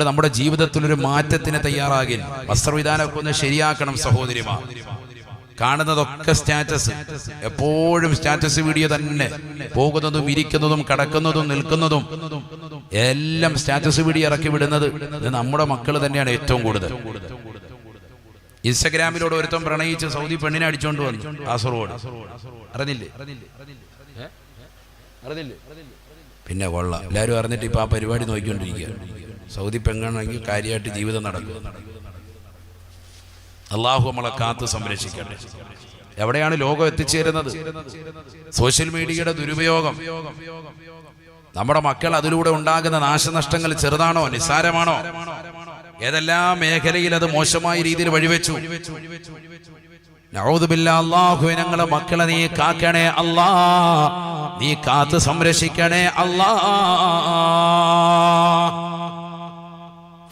നമ്മുടെ ജീവിതത്തിൽ ഒരു മാറ്റത്തിന് തയ്യാറാകിൻ. വസ്ത്രവിധാനമൊക്കെ ഒന്ന് ശരിയാക്കണം സഹോദരിമാർ. കാണുന്നതൊക്കെ സ്റ്റാറ്റസ്, എപ്പോഴും സ്റ്റാറ്റസ് വീഡിയോ തന്നെ. പോകുന്നതും ഇരിക്കുന്നതും കടക്കുന്നതും നിൽക്കുന്നതും എല്ലാം സ്റ്റാറ്റസ് വീഡിയോ ഇറക്കി വിടുന്നത് നമ്മുടെ മക്കൾ തന്നെയാണ് ഏറ്റവും കൂടുതൽ. ഇൻസ്റ്റഗ്രാമിലൂടെ ഒരുത്തം പ്രണയിച്ച് സൗദി പെണ്ണിനെ അടിച്ചോണ്ട് വന്നു കാസർഗോഡ്. അറിഞ്ഞില്ലേ? പിന്നെ കൊള്ളാം, എല്ലാവരും അറിഞ്ഞിട്ട് ഇപ്പൊ ആ പരിപാടി നോക്കിക്കൊണ്ടിരിക്കുക. സൗദി പെണ്ണാണെങ്കിൽ കാര്യമായിട്ട് ജീവിതം നടക്കുക. അള്ളാഹു നമ്മളെ കാത്ത് സംരക്ഷിക്കട്ടെ. എവിടെയാണ് ലോകം എത്തിച്ചേരുന്നത്? സോഷ്യൽ മീഡിയയുടെ ദുരുപയോഗം. നമ്മുടെ മക്കൾ അതിലൂടെ ഉണ്ടാകുന്ന നാശനഷ്ടങ്ങൾ ചെറുതാണോ നിസ്സാരമാണോ? ഏതെല്ലാം മേഖലയിൽ അത് മോശമായ രീതിയിൽ വഴിവെച്ചു. നഊദു ബില്ലാഹ്. അല്ലാഹുവേ, ഞങ്ങളെ മക്കളെ നീ കാക്കണേ അല്ലാ, നീ കാത്ത് സംരക്ഷിക്കണേ അല്ലാ.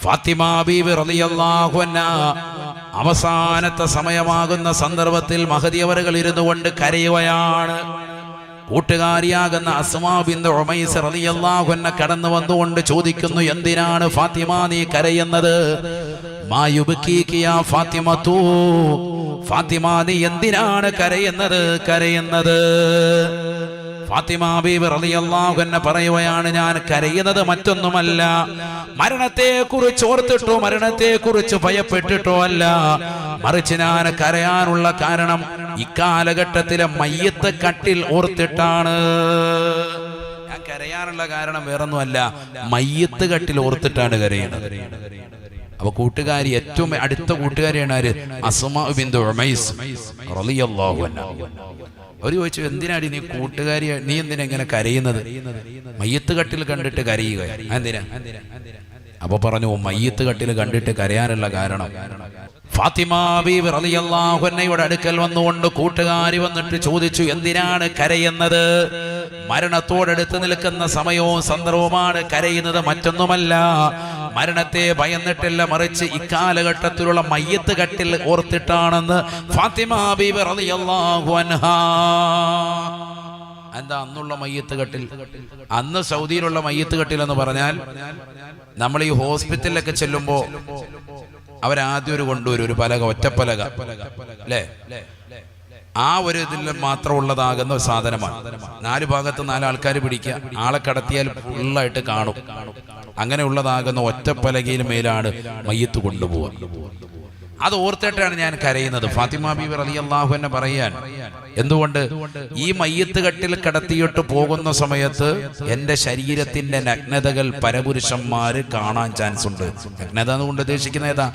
ഫാത്തിമ ബീവി റളിയല്ലാഹു അൻഹാ അവസാനത്തെ സമയമാകുന്ന സന്ദർഭത്തിൽ മഹദി അവറുകൾ ഇരുന്നു കൊണ്ട് കരയുകയാണ്. കൂട്ടുകാരിയാകുന്ന അസ്മാ ബിൻത് ഉമൈസ് റളിയല്ലാഹു അൻഹ കടന്നു വന്നുകൊണ്ട് ചോദിക്കുന്നു, എന്തിനാണ് ഫാത്തിമ നീ കരയുന്നത്? മാ യുബ്കീകി യാ ഫാത്തിമതു, ഫാത്തിമ നീ എന്തിനാണ് കരയുന്നത്? ഫാത്തിമ ബീവി റളിയല്ലാഹു അൻഹ പറയുകയാണ്, ഞാൻ കരയുന്നത് മറ്റൊന്നുമല്ല, മരണത്തെ കുറിച്ച് ഓർത്തിട്ടോ മരണത്തെ കുറിച്ച് ഭയപ്പെട്ടിട്ടോ അല്ല, മറിച്ച് ഞാൻ കരയാനുള്ള കാരണം ഇക്കാലഘട്ടത്തിലെ മയ്യത്ത് കട്ടിൽ ഓർത്തിട്ടാണ്. ഞാൻ കരയാനുള്ള കാരണം വേറൊന്നുമല്ല, മയ്യത്ത് കട്ടിൽ ഓർത്തിട്ടാണ് കരയുന്നത്. അപ്പൊ കൂട്ടുകാരി, ഏറ്റവും അടുത്ത കൂട്ടുകാരിയാണ് ആര്? അസ്മാ ബിൻത് ഉമൈസ് റളിയല്ലാഹു അൻഹ. അവർ ചോദിച്ചു, എന്തിനാടി നീ കൂട്ടുകാരി, നീ എന്തിനാ ഇങ്ങനെ കരയുന്നത്? മയ്യത്ത് കട്ടിൽ കണ്ടിട്ട് കരയുക എന്തിനാ? അപ്പൊ പറഞ്ഞു, മയ്യത്ത് കട്ടിൽ കണ്ടിട്ട് കരയാനുള്ള കാരണം. ഫാത്തിമ ബീവി റളിയല്ലാഹു അൻഹയുടെ അടുക്കൽ വന്നുകൊണ്ട് കൂട്ടുകാരി വന്നിട്ട് ചോദിച്ചു, എന്തിനാണ് കരയുന്നത്? മരണത്തോടടുത്ത് നിൽക്കുന്ന സമയവും സന്ദർഭവുമാണ് കരയുന്നത്, മറ്റൊന്നുമല്ല. മരണത്തെ ഭയന്നിട്ടില്ല, മറിച്ച് ഇക്കാലഘട്ടത്തിലുള്ള മയ്യത്ത് കട്ടിൽ ഓർത്തിട്ടാണെന്ന് ഫാത്തിമ ബീവി റളിയല്ലാഹു അൻഹാ. എന്താ അന്നുള്ള മയ്യത്ത് കട്ടിൽ? അന്ന് സൗദിയിലുള്ള മയ്യത്ത് കട്ടിൽ എന്ന് പറഞ്ഞാൽ, നമ്മൾ ഈ ഹോസ്പിറ്റലിലൊക്കെ ചെല്ലുമ്പോ അവരാദ്യം ഒരു കൊണ്ടുവരും, ഒരു പലക, ഒറ്റപ്പലക അല്ലേ? ആ ഒരു ഇതിൽ മാത്രം ഉള്ളതാകുന്ന സാധനമാണ്. 4 ഭാഗത്ത് 4 ആൾക്കാർ പിടിക്കുക, ആളെ കടത്തിയാൽ ഫുള്ളായിട്ട് കാണും. അങ്ങനെ ഉള്ളതാകുന്ന ഒറ്റപ്പലകയിൽ മേലാണ് മയ്യത്ത് കൊണ്ടുപോവുക. അത് ഓർത്തിട്ടാണ് ഞാൻ കരയുന്നത്. ഫാത്തിമ ബീവി റളിയല്ലാഹു അൻഹ പറയാൻ, എന്തുകൊണ്ട്? ഈ മയ്യത്ത് കട്ടിൽ കടത്തിയിട്ട് പോകുന്ന സമയത്ത് എന്റെ ശരീരത്തിന്റെ നഗ്നതകൾ പരപുരുഷന്മാര് കാണാൻ ചാൻസ് ഉണ്ട്. നഗ്നത എന്നുകൊണ്ട് ഉദ്ദേശിക്കുന്ന ഏതാ?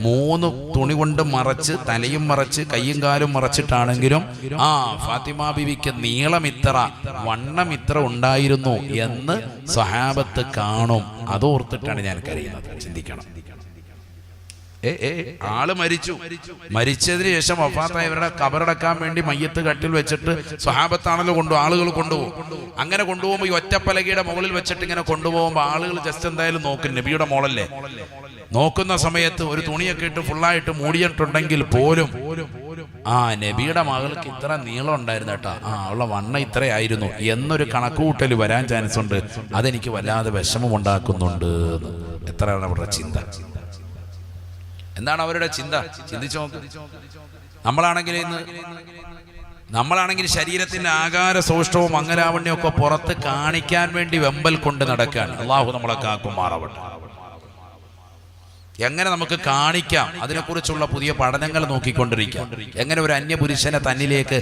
3 തുണി കൊണ്ട് മറച്ച്, തലയും മറച്ച്, കയ്യും കാലും മറച്ചിട്ടാണെങ്കിലും ഫാത്തിമ ബീവിക്ക് നീളം ഇത്ര, വണ്ണം ഇത്ര ഉണ്ടായിരുന്നു എന്ന് സഹാബത്ത് കാണും. അതോർത്തിട്ടാണ് ഞാൻ കരയുന്നത്. ചിന്തിക്കണം. ആള് മരിച്ചതിന് ശേഷം വഫാത്തായവരുടെ കബറടക്കാൻ വേണ്ടി മയ്യത്ത് കട്ടിൽ വെച്ചിട്ട് സ്വഹാബത്താണല്ലോ ആളുകൾ കൊണ്ടുപോകും. അങ്ങനെ കൊണ്ടുപോകുമ്പോൾ ഈ ഒറ്റപ്പലകയുടെ മുകളിൽ വെച്ചിട്ട് ഇങ്ങനെ കൊണ്ടുപോകുമ്പോൾ ആളുകൾ ജസ്റ്റ് എന്തായാലും നോക്കും, നബിയുടെ മോളല്ലേ. നോക്കുന്ന സമയത്ത് ഒരു തുണിയൊക്കെ ഇട്ട് ഫുള്ളായിട്ട് മൂടിയിട്ടുണ്ടെങ്കിൽ പോലും നബിയുടെ മകൾക്ക് ഇത്ര നീളം ഉണ്ടായിരുന്നു കേട്ടാ, അവളുടെ വണ്ണ ഇത്രയായിരുന്നു എന്നൊരു കണക്കുകൂട്ടൽ വരാൻ ചാൻസ് ഉണ്ട്. അതെനിക്ക് വല്ലാതെ വിഷമം ഉണ്ടാക്കുന്നുണ്ട്. എത്രയാണ് അവരുടെ ചിന്ത? എന്താണ് അവരുടെ ചിന്ത? ചിന്തിച്ചു നോക്ക്. നമ്മളാണെങ്കിൽ ശരീരത്തിന്റെ ആകാര സൗഷ്ഠവും മംഗലാവണ്യവും ഒക്കെ പുറത്ത് കാണിക്കാൻ വേണ്ടി വെമ്പൽ കൊണ്ട് നടക്കാൻ. അള്ളാഹു നമ്മളെ കാക്കുമാറാവട്ടെ. എങ്ങനെ നമുക്ക് കാണിക്കാം, അതിനെക്കുറിച്ചുള്ള പുതിയ പഠനങ്ങൾ നോക്കിക്കൊണ്ടിരിക്കാം. എങ്ങനെ ഒരു അന്യപുരുഷനെ തന്നിലേക്ക്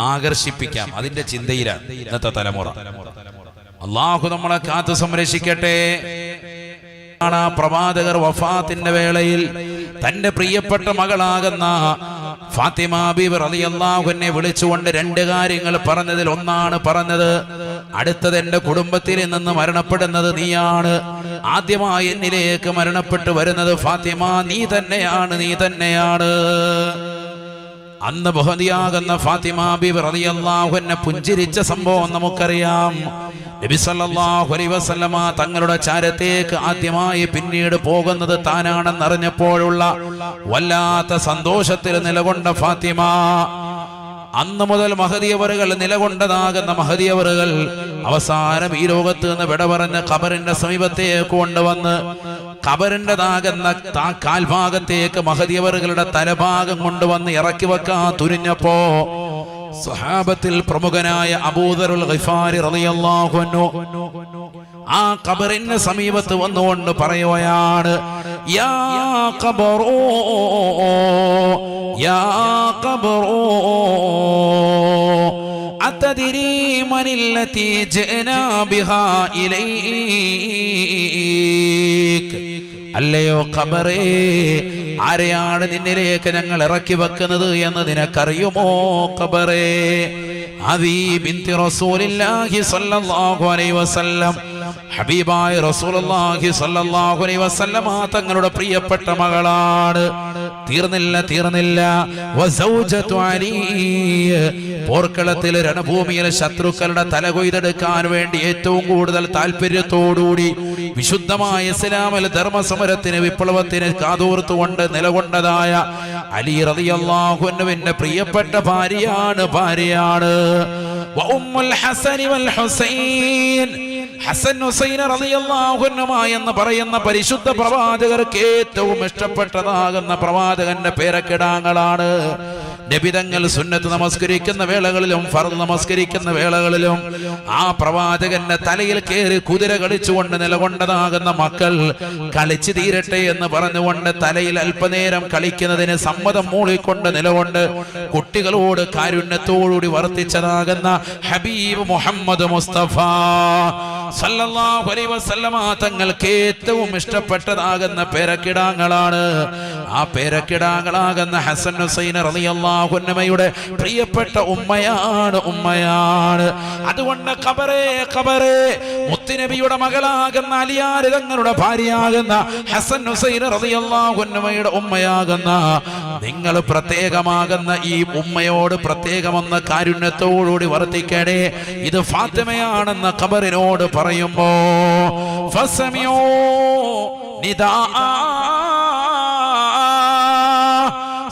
ആകർഷിപ്പിക്കാം, അതിന്റെ ചിന്തയിലാണ് ഇന്നത്തെ തലമുറ. അള്ളാഹു നമ്മളെ കാത്തു സംരക്ഷിക്കട്ടെ. പ്രവാചകർ വഫാത്തിന്റെ വേളയിൽ തന്റെ പ്രിയപ്പെട്ട മകളാകുന്ന ഫാത്തിമ ബീവി റളിയല്ലാഹു അൻഹയെ വിളിച്ചുകൊണ്ട് 2 കാര്യങ്ങൾ പറഞ്ഞതിൽ ഒന്നാണ് പറഞ്ഞത്, അടുത്തത് എന്റെ കുടുംബത്തിൽ നിന്ന് മരണപ്പെടുന്നത് നീയാണ്. ആദ്യമായി എന്നിലേക്ക് മരണപ്പെട്ടു വരുന്നത് ഫാത്തിമ, നീ തന്നെയാണ്. അന്ന് ബഹദിയാകുന്ന ഫാത്തിമ ബീവി റളിയല്ലാഹു അൻഹ പുഞ്ചിരിച്ച സംഭവം നമുക്കറിയാം. നബി സല്ലല്ലാഹു അലൈഹി വസല്ലമ തങ്ങളുടെ ചാരത്തേക്ക് ആദ്യമായി പിന്നീട് പോകുന്നത് താനാണെന്നറിഞ്ഞപ്പോഴുള്ള വല്ലാത്ത സന്തോഷത്തിൽ നിലകൊണ്ട ഫാത്തിമ അന്ന് മുതൽ മഹദി അവറുകൾ നിലകൊണ്ടതാകുന്ന മഹദി അവറുകൾ അവസാനം ഈ ലോകത്ത് നിന്ന് വിട പറഞ്ഞ് ഖബറിന്റെ സമീപത്തേക്ക് കൊണ്ടുവന്ന് ഖബറിൻ്റെതാകുന്ന കാൽഭാഗത്തേക്ക് മഹദി അവറുകളുടെ തലഭാഗം കൊണ്ടുവന്ന് ഇറക്കി വെക്കാൻ തുനിഞ്ഞപ്പോ സ്വഹാബത്തിൽ പ്രമുഖനായ അബൂദറുൽ ഗിഫാരി റളിയല്ലാഹു അൻഹു ആ ഖബറിന്റെ സമീപത്ത് വന്നുകൊണ്ട് പറയുകയാണ്, യാ ഖബറോ യാ ഖബറോ അതദ്രി മനില്ലതി ജഅനാ ബിഹാ ഇലൈക. അല്ലയോ ഖബറേ, ആരെയാണ് നിന്നിലേക്ക് ഞങ്ങൾ ഇറക്കി വെക്കുന്നത് എന്ന് നിനക്കറിയുമോ ഖബറേ? അദീ ബിൻതി റസൂലില്ലാഹി സ്വല്ലല്ലാഹു അലൈഹി വസല്ലം, ഹബീബായ റസൂലുള്ളാഹി സ്വല്ലല്ലാഹു അലൈഹി വസല്ലമ തങ്ങളുടെ പ്രിയപ്പെട്ട മകളാണ്. തീർന്നില്ല വസൗജതു അലി, പോർക്കളത്തിൽ രണഭൂമിയിൽ ശത്രുക്കളുടെ തല കൊയ്തെടുക്കാൻ വേണ്ടി ഏറ്റവും കൂടുതൽ താല്പര്യത്തോടുകൂടി വിശുദ്ധമായ ഇസ്ലാമിൽ ധർമ്മസമരത്തിന് വിപ്ലവത്തിന് കാതോർത്തുകൊണ്ട് നിലകൊണ്ടതായ അലി റളിയല്ലാഹു അൻഹുവിന്റെ പ്രിയപ്പെട്ട ഭാര്യയാണ് വഉമ്മുൽ ഹസൻ വൽ ഹുസൈൻ, ഹസൻ ഹുസൈൻ റളിയല്ലാഹു അൻഹുമാ എന്ന് പറയുന്ന പരിശുദ്ധ പ്രവാചകർക്ക് ഏറ്റവും ഇഷ്ടപ്പെട്ടതാകുന്ന പ്രവാചകന്റെ പേരക്കിടാങ്ങളാണ്. നബിതങ്ങൾ സുന്നത്ത് നമസ്കരിക്കുന്ന വേളകളിലും ഫർദ് നമസ്കരിക്കുന്ന വേളകളിലും ആ പ്രവാചകന്റെ തലയിൽ കയറി കുതിര കളിച്ചുകൊണ്ട് നിലകൊണ്ടതാകുന്ന മക്കൾ കളിച്ചു തീരട്ടെ എന്ന് പറഞ്ഞുകൊണ്ട് തലയിൽ അല്പനേരം കളിക്കുന്നതിന് സമ്മതം മൂളിക്കൊണ്ട് നിലകൊണ്ട് കുട്ടികളോട് കാരുണ്യത്തോടുകൂടി വർത്തിച്ചതാകുന്ന ഹബീബ് മുഹമ്മദ് മുസ്തഫ സല്ലല്ലാഹു അലൈഹി വസല്ലമ തങ്ങൾക്ക് ഏറ്റവും ഇഷ്ടപ്പെട്ടതാകുന്ന പേരക്കിടാങ്ങളാണ്. ആ പേരക്കിടാങ്ങളാകുന്ന ഹസൻ ഹുസൈൻ റളിയല്ലാഹു അൻഹുമയുടെ പ്രിയപ്പെട്ട ഉമ്മയാണ്. അതുകൊണ്ട് ഖബറേ മുത്തുനബിയുടെ മകളാകുന്ന അലിയാർ തങ്ങളുടെ ഭാര്യയാകുന്ന ഹസൻ ഹുസൈൻ റളിയല്ലാഹു അൻഹുമയുടെ ഉമ്മയാകുന്ന നിങ്ങൾ പ്രത്യേകമാകുന്ന ഈ ഉമ്മയോട് പ്രത്യേകമെന്ന കാരുണ്യത്തോടുകൂടി വർത്തിക്കണേ. ഇത് ഫാത്തിമയാണെന്ന ഖബറിനോട് പറയുമ്പോ ഫസമിയോ നിദാ,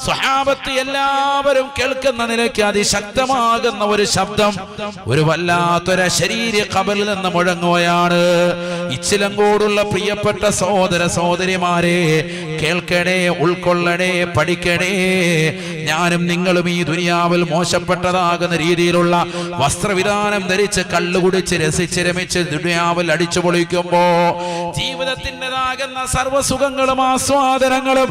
സ്വഹാബത്ത് എല്ലാവരും കേൾക്കുന്ന നിലയ്ക്ക് അതിശക്തമാകുന്ന ഒരു ശബ്ദം ഒരു വല്ലാത്തൊരു ശരീര ഖബറിൽ നിന്ന് മുഴങ്ങുകയാണ്. ഇച്ചിലങ്കോടുള്ള പ്രിയപ്പെട്ട സഹോദര സഹോദരിമാരെ, കേൾക്കണേ, ഉൾക്കൊള്ളണേ, പഠിക്കണേ. ഞാനും നിങ്ങളും ഈ ദുനിയാവിൽ മോശപ്പെട്ടതാകുന്ന രീതിയിലുള്ള വസ്ത്രവിധാനം ധരിച്ച് കള്ളുകുടിച്ച് രസിച്ച് രമിച്ച് ദുനിയാവിൽ അടിച്ചു പൊളിക്കുമ്പോ ജീവിതത്തിൻ്റെതാകുന്ന സർവ്വസുഖങ്ങളും ആസ്വാദനങ്ങളും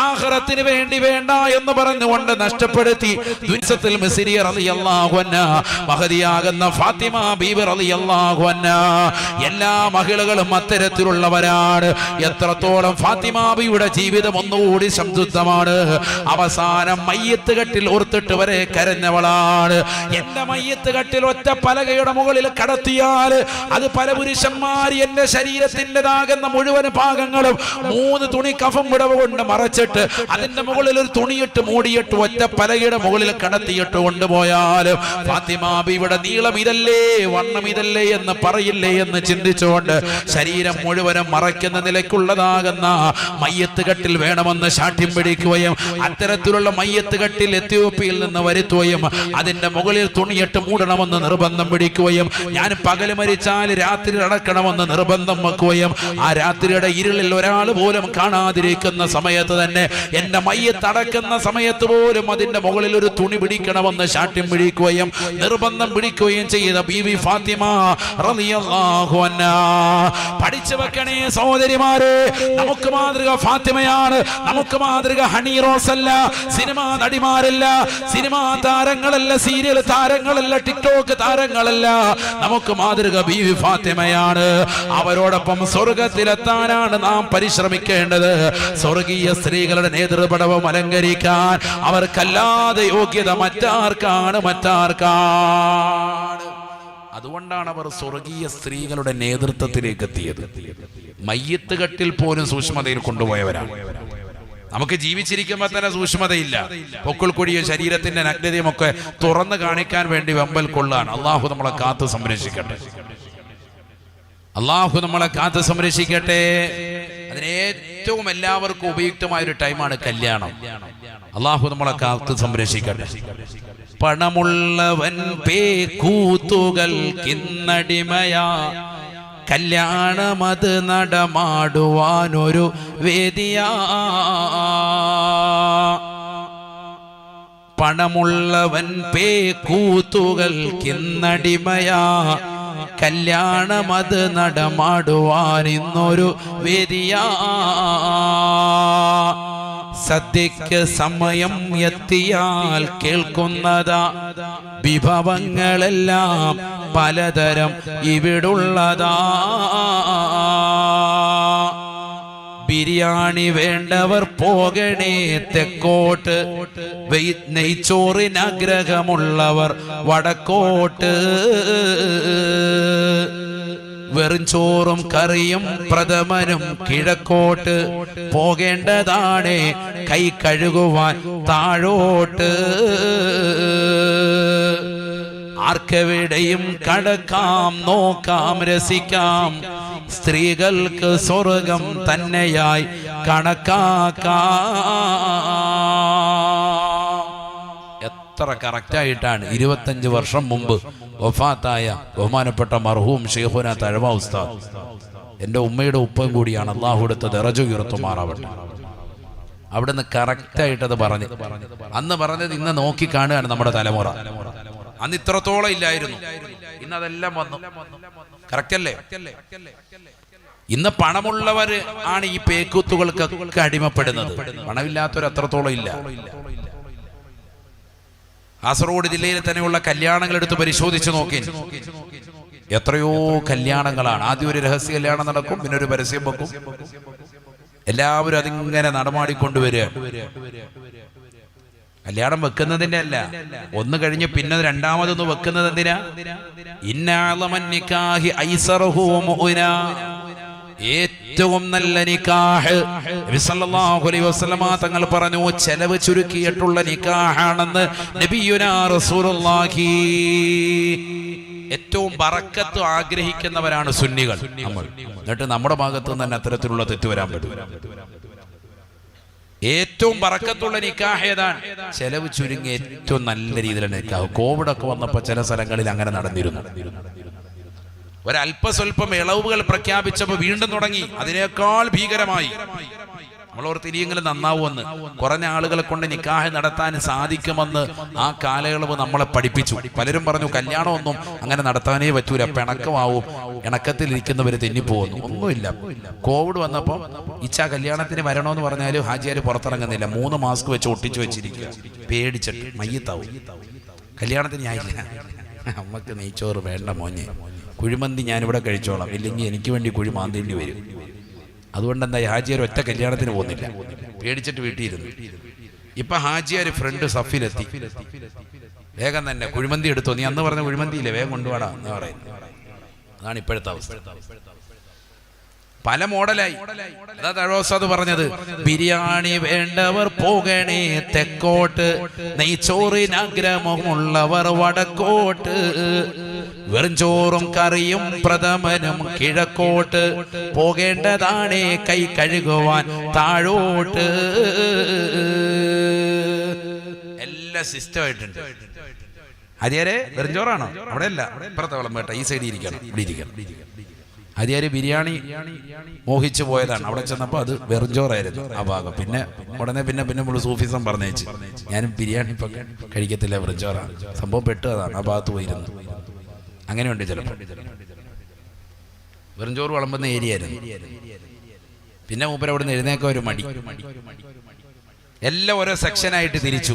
ആഖിറത്തിന് വേണ്ടി വേണ്ട എന്ന് പറഞ്ഞുകൊണ്ട് നഷ്ടപ്പെടുത്തി ദുനിസത്തിൽ മിസ്രി റളിയല്ലാഹു അൻഹാ, മഹദിയാകുന്ന ഫാത്തിമ ബീബി റളിയല്ലാഹു അൻഹാ, എല്ലാ മഹിളകളും അത്തരത്തിലുള്ളവരാണ്. എത്രത്തോളം ഫാത്തിമ ബീവിയുടെ ജീവിതം ഒന്നുകൂടി സംശുദ്ധമാണ്. അവസാനം മയ്യത്ത് കട്ടിൽ ഓർത്തിട്ട് വരെ കരഞ്ഞവളാണ്. എന്റെ മയ്യത്ത് കട്ടിൽ ഒറ്റ പലകയുടെ മുകളിൽ കടത്തിയാൽ അത് പല പുരുഷന്മാർ എന്റെ ശരീരത്തിൻ്റെതാകുന്ന മുഴുവൻ ഭാഗങ്ങളും 3 തുണി കഫം വിടവ് കൊണ്ട് മറച്ചിട്ട് അതിന്റെ മുകളിൽ ഒരു തുണിയിട്ട് മൂടിയിട്ട് ഒറ്റ പലകയുടെ മുകളിൽ കടത്തിയിട്ട് കൊണ്ടുപോയാൽ ഫാത്തിമ ബീവിയുടെ നീളം ഇതല്ലേ, വണ്ണം ഇതല്ലേ എന്ന് പറയില്ലേ എന്ന് ചിന്തിച്ചുകൊണ്ട് ശരീരം മുഴുവനും മറയ്ക്കുന്ന നിലയ്ക്കുള്ളതാകുന്ന മയ്യത്ത് കട്ടിൽ വേണമെന്ന് ശാഠ്യം പിടിക്കുകയും അത്തരത്തിലുള്ള മയ്യത്ത് കട്ടിൽ എത്യോപ്യയിൽ നിന്ന് വരുത്തുകയും അതിന്റെ മുകളിൽ തുണിയിട്ട് മൂടണമെന്ന് നിർബന്ധം പിടിക്കുകയും ഞാൻ പകല് മരിച്ചാൽ രാത്രി അടക്കണമെന്ന് നിർബന്ധം വെക്കുകയും ആ രാത്രിയുടെ ഇരുളിൽ ഒരാൾ പോലും കാണാതിരിക്കുന്ന സമയത്ത് തന്നെ എന്റെ മയ്യത്ത് അടക്കുന്ന സമയത്ത് പോലും അതിന്റെ മുകളിൽ ഒരു തുണി പിടിക്കണമെന്ന് ശാഠ്യം പിടിക്കുകയും നിർബന്ധം പിടിക്കുകയും ചെയ്ത ബീവി ഫാത്തിമ റളിയല്ലാഹു അൻഹാ. പഠിച്ചു വെക്കണേ സഹോദരിമാരെ, നമുക്ക് മാതൃക ഫാത്തിമയാണ്. നമുക്ക് മാതൃക ഹണി റോസ് അല്ല, സിനിമാ നടിമാരല്ല, സിനിമാ താരങ്ങളല്ല, സീരിയൽ താരങ്ങളല്ല, ടിക്ടോക്ക് താരങ്ങളല്ല. നമുക്ക് മാതൃക ബീവി ഫാത്തിമയാണ്. അവരോടൊപ്പം സ്വർഗത്തിലെത്താനാണ് നാം പരിശ്രമിക്കേണ്ടത്. സ്വർഗീയ സ്ത്രീകളുടെ നേതൃപടവും അലങ്കരിക്കാൻ അവർക്കല്ലാതെ യോഗ്യത മറ്റാർക്കാണ്. അതുകൊണ്ടാണ് അവർ സ്വർഗീയ സ്ത്രീകളുടെ നേതൃത്വത്തിലേക്ക് എത്തിയത്. മയ്യത്ത് കട്ടിൽ പോലും സൂക്ഷ്മതയിൽ കൊണ്ടുപോയവരാണ്. നമുക്ക് ജീവിച്ചിരിക്കുമ്പോൾ തന്നെ സൂക്ഷ്മതയില്ല. പൊക്കിൾ കൊടിയ ശരീരത്തിന്റെ നഗ്നതയും ഒക്കെ തുറന്നു കാണിക്കാൻ വേണ്ടി വെമ്പൽ കൊള്ളാൻ. അള്ളാഹു നമ്മളെ കാത്തു സംരക്ഷിക്കട്ടെ. അതിന് ഏറ്റവും എല്ലാവർക്കും ഉപയുക്തമായ ഒരു ടൈമാണ് കല്യാണം. അള്ളാഹു നമ്മളെ കാത്ത് സംരക്ഷിക്കട്ടെ. പണമുള്ളവൻ പേക്കൂത്തുകൾ കിന്നടിമയാ, കല്യാണമത് നടമാടുവാനൊരു വേദിയാ. പണമുള്ളവൻ പേക്കൂത്തുകൾ കിന്നടിമയാ, കല്യാണമത് നടമാടുവാൻ ഇന്നൊരു വേദിയാ. സദ്യക്ക് സമയം എത്തിയാൽ കേൾക്കുന്നതാ, വിഭവങ്ങളെല്ലാം പലതരം ഇവിടുള്ളതാ. ബിരിയാണി വേണ്ടവർ പോകണേ തെക്കോട്ട്, നെയ്ച്ചോറിനാഗ്രഹമുള്ളവർ വടക്കോട്ട്. വെറും ചോറും കറിയും പ്രഥമനും കിഴക്കോട്ട്, പോകേണ്ടതാണ് കൈ കഴുകുവാൻ താഴോട്ട്. ആർക്കെവിടെയും കടക്കാം, നോക്കാം, രസിക്കാം, സ്ത്രീകൾക്ക് സ്വർഗം തന്നെയായി കണക്കാക്കാം. എത്ര കറക്റ്റായിട്ടാണ് 25 വർഷം മുമ്പ് വഫാത്തായ ബഹുമാനപ്പെട്ട മർഹൂം ശൈഖുന തഴവ ഉസ്താദ്, എൻ്റെ ഉമ്മയുടെ ഉപ്പയും കൂടിയാണ്, അള്ളാഹു എടുത്ത ദറജ ഉയർത്തുമാറാവട്ടെ. അവിടുന്ന് കറക്റ്റായിട്ടത് പറഞ്ഞു. അന്ന് പറഞ്ഞത് ഇന്ന് നോക്കി കാണുകയാണ് നമ്മുടെ തലമുറ. അന്ന് ഇത്രത്തോളം ഇല്ലായിരുന്നു, ഇന്ന് അതെല്ലാം വന്നു. കറക്റ്റ് അല്ലേ? ഇന്ന് പണമുള്ളവർ ആണ് ഈ പേക്കൂത്തുകൾക്കൊക്കെ അടിമപ്പെടുന്നത്, പണമില്ലാത്തവർ അത്രത്തോളം ഇല്ല. കാസർഗോഡ് ജില്ലയിൽ തന്നെയുള്ള കല്യാണങ്ങൾ എടുത്ത് പരിശോധിച്ച് നോക്കി, എത്രയോ കല്യാണങ്ങളാണ്. ആദ്യം ഒരു രഹസ്യ കല്യാണം നടക്കും, പിന്നെ ഒരു പരസ്യം വെക്കും, എല്ലാവരും അതിങ്ങനെ നടമാടിക്കൊണ്ടുവരിക. കല്യാണം വെക്കുന്നതിന്റെ അല്ല, ഒന്ന് കഴിഞ്ഞ് പിന്നെ രണ്ടാമതൊന്ന് വെക്കുന്നത് എന്തിനാ? ഏറ്റവും നല്ല നിക്കാഹ് നബി സല്ലല്ലാഹു അലൈഹി വസല്ലമ തങ്ങൾ പറഞ്ഞു, ചെലവ് ചുരുക്കിയിട്ടുള്ള നിക്കാഹാണെന്ന് നബിയുനാ റസൂലുള്ളാഹി. ഏറ്റവും ബറക്കത്ത് ആഗ്രഹിക്കുന്നവരാണ് സുന്നികൾ നമ്മൾ. എന്നിട്ട് നമ്മുടെ ഭാഗത്ത് നിന്ന് തന്നെ അത്തരത്തിലുള്ള തെറ്റ് വരാൻ പറ്റും. ഏറ്റവും ബറക്കത്തുള്ള നിക്കാഹ് ഏതാണ്? ചെലവ് ചുരുങ്ങി ഏറ്റവും നല്ല രീതിയിലുള്ള നിക്കാഹ്. കോവിഡൊക്കെ വന്നപ്പോൾ ചില സ്ഥലങ്ങളിൽ അങ്ങനെ നടന്നിരുന്നു. ഒരല്പസ്വല്പം ഇളവുകൾ പ്രഖ്യാപിച്ചപ്പോൾ വീണ്ടും തുടങ്ങി അതിനേക്കാൾ ഭീകരമായി. നമ്മളോർത്ത് ഇനിയെങ്കിലും നന്നാവുമെന്ന്, കുറഞ്ഞ ആളുകളെ കൊണ്ട് നിക്കാഹ് നടത്താൻ സാധിക്കുമെന്ന് ആ കാലയളവ് നമ്മളെ പഠിപ്പിച്ചു. പലരും പറഞ്ഞു കല്യാണമൊന്നും അങ്ങനെ നടത്താനേ പറ്റൂല, പിണക്കമാവും, ഇണക്കത്തിലിരിക്കുന്നവർ തെന്നിപ്പോകുന്നു. ഒന്നുമില്ല. കോവിഡ് വന്നപ്പോൾ ഇച്ഛ കല്യാണത്തിന് വരണമെന്ന് പറഞ്ഞാലും ഹാജിയാർ പുറത്തിറങ്ങുന്നില്ല, 3 മാസ്ക് വെച്ച് ഒട്ടിച്ചു വെച്ചിരിക്കുക, പേടിച്ചിട്ട് മയ്യത്താവും. കല്യാണത്തിന് ഞാനില്ല, അമ്മക്ക് നെയ്ച്ചോറ് വേണ്ട മോനെ, കുഴിമന്തി ഞാനിവിടെ കഴിച്ചോളാം, ഇല്ലെങ്കിൽ എനിക്ക് വേണ്ടി കുഴി മാന്തേണ്ടി വരും. അതുകൊണ്ട് എന്താ ഹാജിയാർ ഒറ്റ കല്യാണത്തിന് പോകുന്നില്ല, പേടിച്ചിട്ട് വീട്ടിയിരുന്നു. ഇപ്പൊ ഹാജിയാർ ഫ്രണ്ട് സഫിലെത്തി, വേഗം തന്നെ കുഴിമന്തി എടുത്തോ, നീ അന്ന് പറഞ്ഞ കുഴിമന്തിയില്ലേ, വേഗം കൊണ്ടുപോടാ എന്ന് പറയുന്നത്. അതാണ് ഇപ്പോഴത്തെ അവസ്ഥ. പല മോഡലായി. അതാ തഴവസാദ് പറഞ്ഞത്, ബിരിയാണി വേണ്ടവർ പോകണേ തെക്കോട്ട്, നെയ്ച്ചോറിനാഗ്രഹമുള്ളവർ വടക്കോട്ട്, വെറും ചോറും കറിയും പ്രഥമനും കിഴക്കോട്ട്, പോകേണ്ടതാണ് കൈ കഴുകുവാൻ താഴോട്ട്. എല്ലാ സിസ്റ്റം ആയിട്ടുണ്ട്. ഹരിയാരെ വെറും ചോറാണോ? അവിടെ അല്ല, ഇപ്പുറത്തെ വളം വേട്ട, ഈ സൈഡിൽ ഇരിക്കണം, ഇവിടെ ഇരിക്കണം. ഹരിയാര് ബിരിയാണി മോഹിച്ചു പോയതാണ്, അവിടെ ചെന്നപ്പോൾ അത് വെറുംചോറായിരുന്നു ആ ഭാഗം. പിന്നെ ഉടനെ പിന്നെ നമ്മൾ സൂഫിസം പറഞ്ഞേച്ച്, ഞാനും ബിരിയാണി ഇപ്പം കഴിക്കത്തില്ല, വെറുംചോറാണ്. സംഭവം പെട്ടതാണ്, ആ ഭാഗത്ത് പോയിരുന്നു. അങ്ങനെയുണ്ട് ചിലപ്പോൾ. വെറുംചോറ് വിളമ്പുന്ന ഏരിയ ആയിരുന്നു. പിന്നെ മൂപ്പര് അവിടെ നിന്ന് എഴുന്നേക്കാൻ ഒരു മടി. എല്ലാം ഓരോ സെക്ഷനായിട്ട് തിരിച്ചു.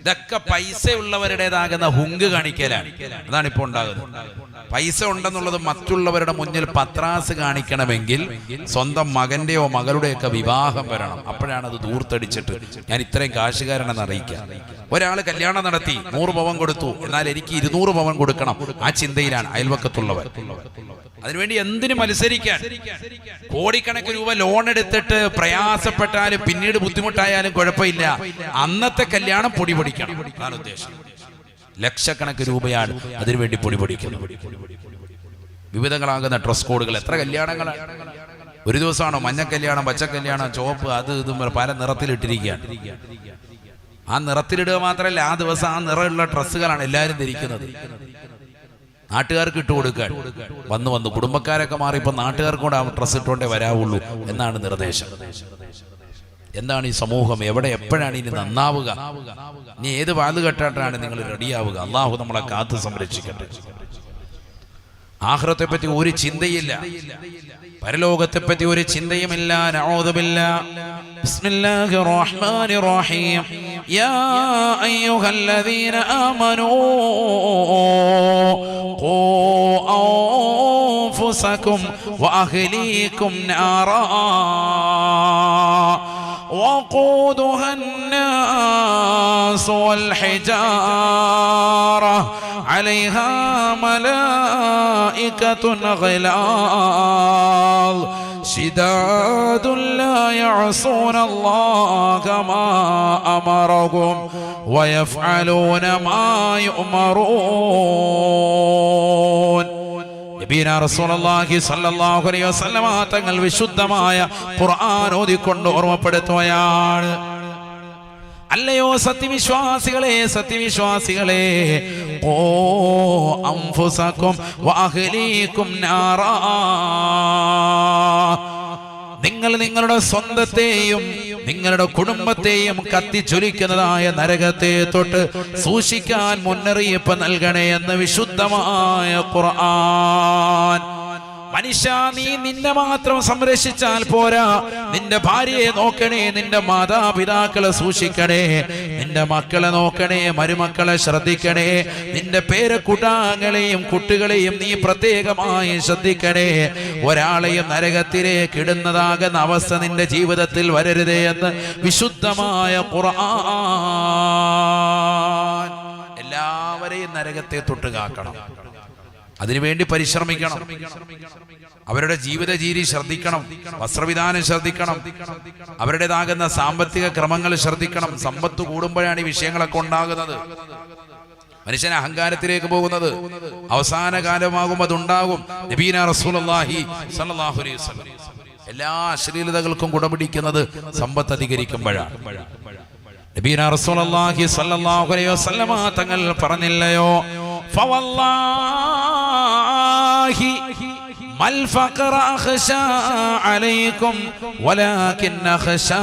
ഇതൊക്കെ പൈസ ഉള്ളവരുടേതാകുന്ന ഹുങ്ക് കാണിക്കലാണ്. അതാണ് ഇപ്പോൾ ഉണ്ടാകുന്നത്. പൈസ ഉണ്ടെന്നുള്ളത് മറ്റുള്ളവരുടെ മുന്നിൽ പത്രാസ് കാണിക്കണമെങ്കിൽ സ്വന്തം മകന്റെയോ മകളുടെയൊക്കെ വിവാഹം വരണം. അപ്പോഴാണ് അത് ദൂർത്തടിച്ചിട്ട് ഞാൻ ഇത്രയും കാശുകാരനെന്ന് അറിയിക്കുക. ഒരാൾ കല്യാണം നടത്തി 100 പവൻ കൊടുത്തു, എന്നാൽ എനിക്ക് 200 പവൻ കൊടുക്കണം, ആ ചിന്തയിലാണ് അയൽവക്കത്തുള്ളവർ. അതിനുവേണ്ടി എന്തിനു മത്സരിക്കാൻ? കോടിക്കണക്കിന് രൂപ ലോൺ എടുത്തിട്ട് പ്രയാസപ്പെട്ടാലും പിന്നീട് ബുദ്ധിമുട്ടായാലും കുഴപ്പമില്ല, അന്നത്തെ കല്യാണം പൊടി പൊടിക്കണം, അതാണ് ഉദ്ദേശം. ലക്ഷക്കണക്കിന് രൂപയാണ് അതിനുവേണ്ടി പൊടി പൊടിക്കുന്നത്. വിവിധങ്ങളാകുന്ന ഡ്രസ് കോഡുകൾ, എത്ര കല്യാണങ്ങളാണ്. ഒരു ദിവസമാണോ മഞ്ഞ കല്യാണം, പച്ച കല്യാണം, ചുവപ്പ്, അത് ഇതും പല നിറത്തിലിട്ടിരിക്കുകയാണ്. ആ നിറത്തിലിടുക മാത്രമല്ല, ആ ദിവസം ആ നിറമുള്ള ഡ്രസ്സുകളാണ് എല്ലാവരും ധരിക്കുന്നത്. നാട്ടുകാർക്ക് ഇട്ട് കൊടുക്കാൻ വന്ന് കുടുംബക്കാരൊക്കെ മാറി ഇപ്പൊ നാട്ടുകാർക്ക് കൂടെ ആ ഡ്രസ്സ് ഇട്ടുകൊണ്ടേ വരാവുള്ളൂ എന്നാണ് നിർദ്ദേശം. എന്താണ് ഈ സമൂഹം? എവിടെ എപ്പോഴാണ് ഇനി നന്നാവുക? ഇനി ഏത് വാത് കെട്ടാട്ടാണ് നിങ്ങൾ റെഡിയാവുക? അള്ളാഹു നമ്മളെ കാത്ത് സംരക്ഷിക്കട്ടെ. ആഖിറത്തെ പറ്റി ഒരു ചിന്തയില്ല, പരലോകത്തെ പറ്റി ഒരു ചിന്തയുമില്ല. നഊദു ബില്ലാഹ്. ബിസ്മില്ലാഹിർ റഹ്മാനിർ റഹീം. യാ അയ്യുഹല്ലദീന ആമനൂ ഖൂ അൻഫുസകും വഅഹ്ലീകും നാറാ وقودها الناس والحجارة عليها ملائكة غلاظ شداد لا يعصون الله ما أمرهم ويفعلون ما يؤمرون. റസൂലുള്ളാഹി സ്വല്ലല്ലാഹു അലൈഹി വസല്ലമ തങ്ങൾ വിശുദ്ധമായ ഖുർആൻ ഓതിക്കൊണ്ട് ഓർമ്മപ്പെടുത്തുകയാണ്. അല്ലയോ സത്യവിശ്വാസികളെ, സത്യവിശ്വാസികളെ, ഖൂ അൻഫുസകും വഅഹ്ലീകും നാറാ, നിങ്ങൾ നിങ്ങളുടെ സ്വന്തത്തെയും നിങ്ങളുടെ കുടുംബത്തെയും കത്തിച്ചൊലിക്കുന്നതായ നരകത്തെ തൊട്ട് സൂക്ഷിക്കാൻ മുന്നറിയിപ്പ് നൽകണേ എന്ന് വിശുദ്ധമായ ഖുർആൻ. മനുഷ്യ, നീ നിന്നെ മാത്രം സംരക്ഷിച്ചാൽ പോരാ, നിന്റെ ഭാര്യയെ നോക്കണേ, നിന്റെ മാതാപിതാക്കളെ സൂക്ഷിക്കണേ, നിന്റെ മക്കളെ നോക്കണേ, മരുമക്കളെ ശ്രദ്ധിക്കണേ, നിന്റെ പേരക്കുട്ടാങ്ങളെയും കുട്ടികളെയും നീ പ്രത്യേകമായി ശ്രദ്ധിക്കണേ. ഒരാളെയും നരകത്തിലേക്ക് ഇടുന്നതാകുന്ന അവസ്ഥ നിന്റെ ജീവിതത്തിൽ വരരുതേ എന്ന് വിശുദ്ധമായ ഖുർആൻ. എല്ലാവരെയും നരകത്തെ തൊട്ട് കാക്കണം, അതിനുവേണ്ടി പരിശ്രമിക്കണം. അവരുടെ ജീവിത രീതി ശ്രദ്ധിക്കണം, വസ്ത്രവിധാനം ശ്രദ്ധിക്കണം, അവരുടേതാകുന്ന സാമ്പത്തിക ക്രമങ്ങൾ ശ്രദ്ധിക്കണം. സമ്പത്ത് കൂടുമ്പോഴാണ് ഈ വിഷയങ്ങളൊക്കെ ഉണ്ടാകുന്നത്. മനുഷ്യൻ അഹങ്കാരത്തിലേക്ക് പോകുന്നത് അവസാന കാലമാകും, അതുണ്ടാകും. നബീന റസൂലുള്ളാഹി സ്വല്ലല്ലാഹു അലൈഹി വസല്ലം എല്ലാ അശ്ലീലതകൾക്കും കുടപിടിക്കുന്നത് സമ്പത്ത് അധികരിക്കുമ്പോഴാണ്. നബീന റസൂലുള്ളാഹി സ്വല്ലല്ലാഹു അലൈഹി വസല്ലം തങ്ങൾ പറഞ്ഞില്ലയോ, ഫവല്ലാഹി മൽ ഫഖറ അഖ്ശാ അലൈക്കും വലാകിൻ അഖ്ശാ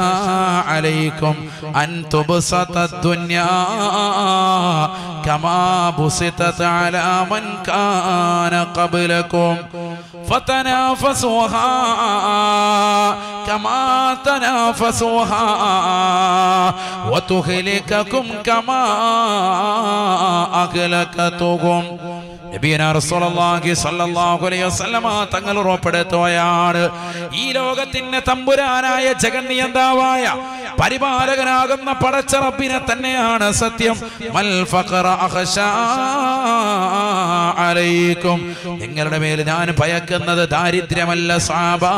അലൈക്കും അൻ തുബ്സത ദുനിയാ കമാ ബുസിതത് അലാ മൻ കാന ഖബ്ലകും ഫതനാഫസുഹാ കമാ തനാഫസുഹാ വതുഹ്ലികകും കമാ അഹ്ലകതുകും. നബിയനാ റസൂലുള്ളാഹി സ്വല്ലല്ലാഹു അലൈഹി വസല്ലമ തങ്ങൾ ഉറപ്പെടുത്തുകയാണ്, ഈ ലോകത്തിന്റെ തമ്പുരാനായ ജഗന്നിയന്താവായ പരിപാലകനാകുന്ന പടച്ച റബ്ബിനെ തന്നെയാണ് സത്യം. മൽ ഫഖറ അഖ്ശാ അലൈക്കും, നിങ്ങളുടെ മേൽ ഞാൻ ഭയക്കുന്നത് ദാരിദ്ര്യമല്ല സ്വഹാബാ,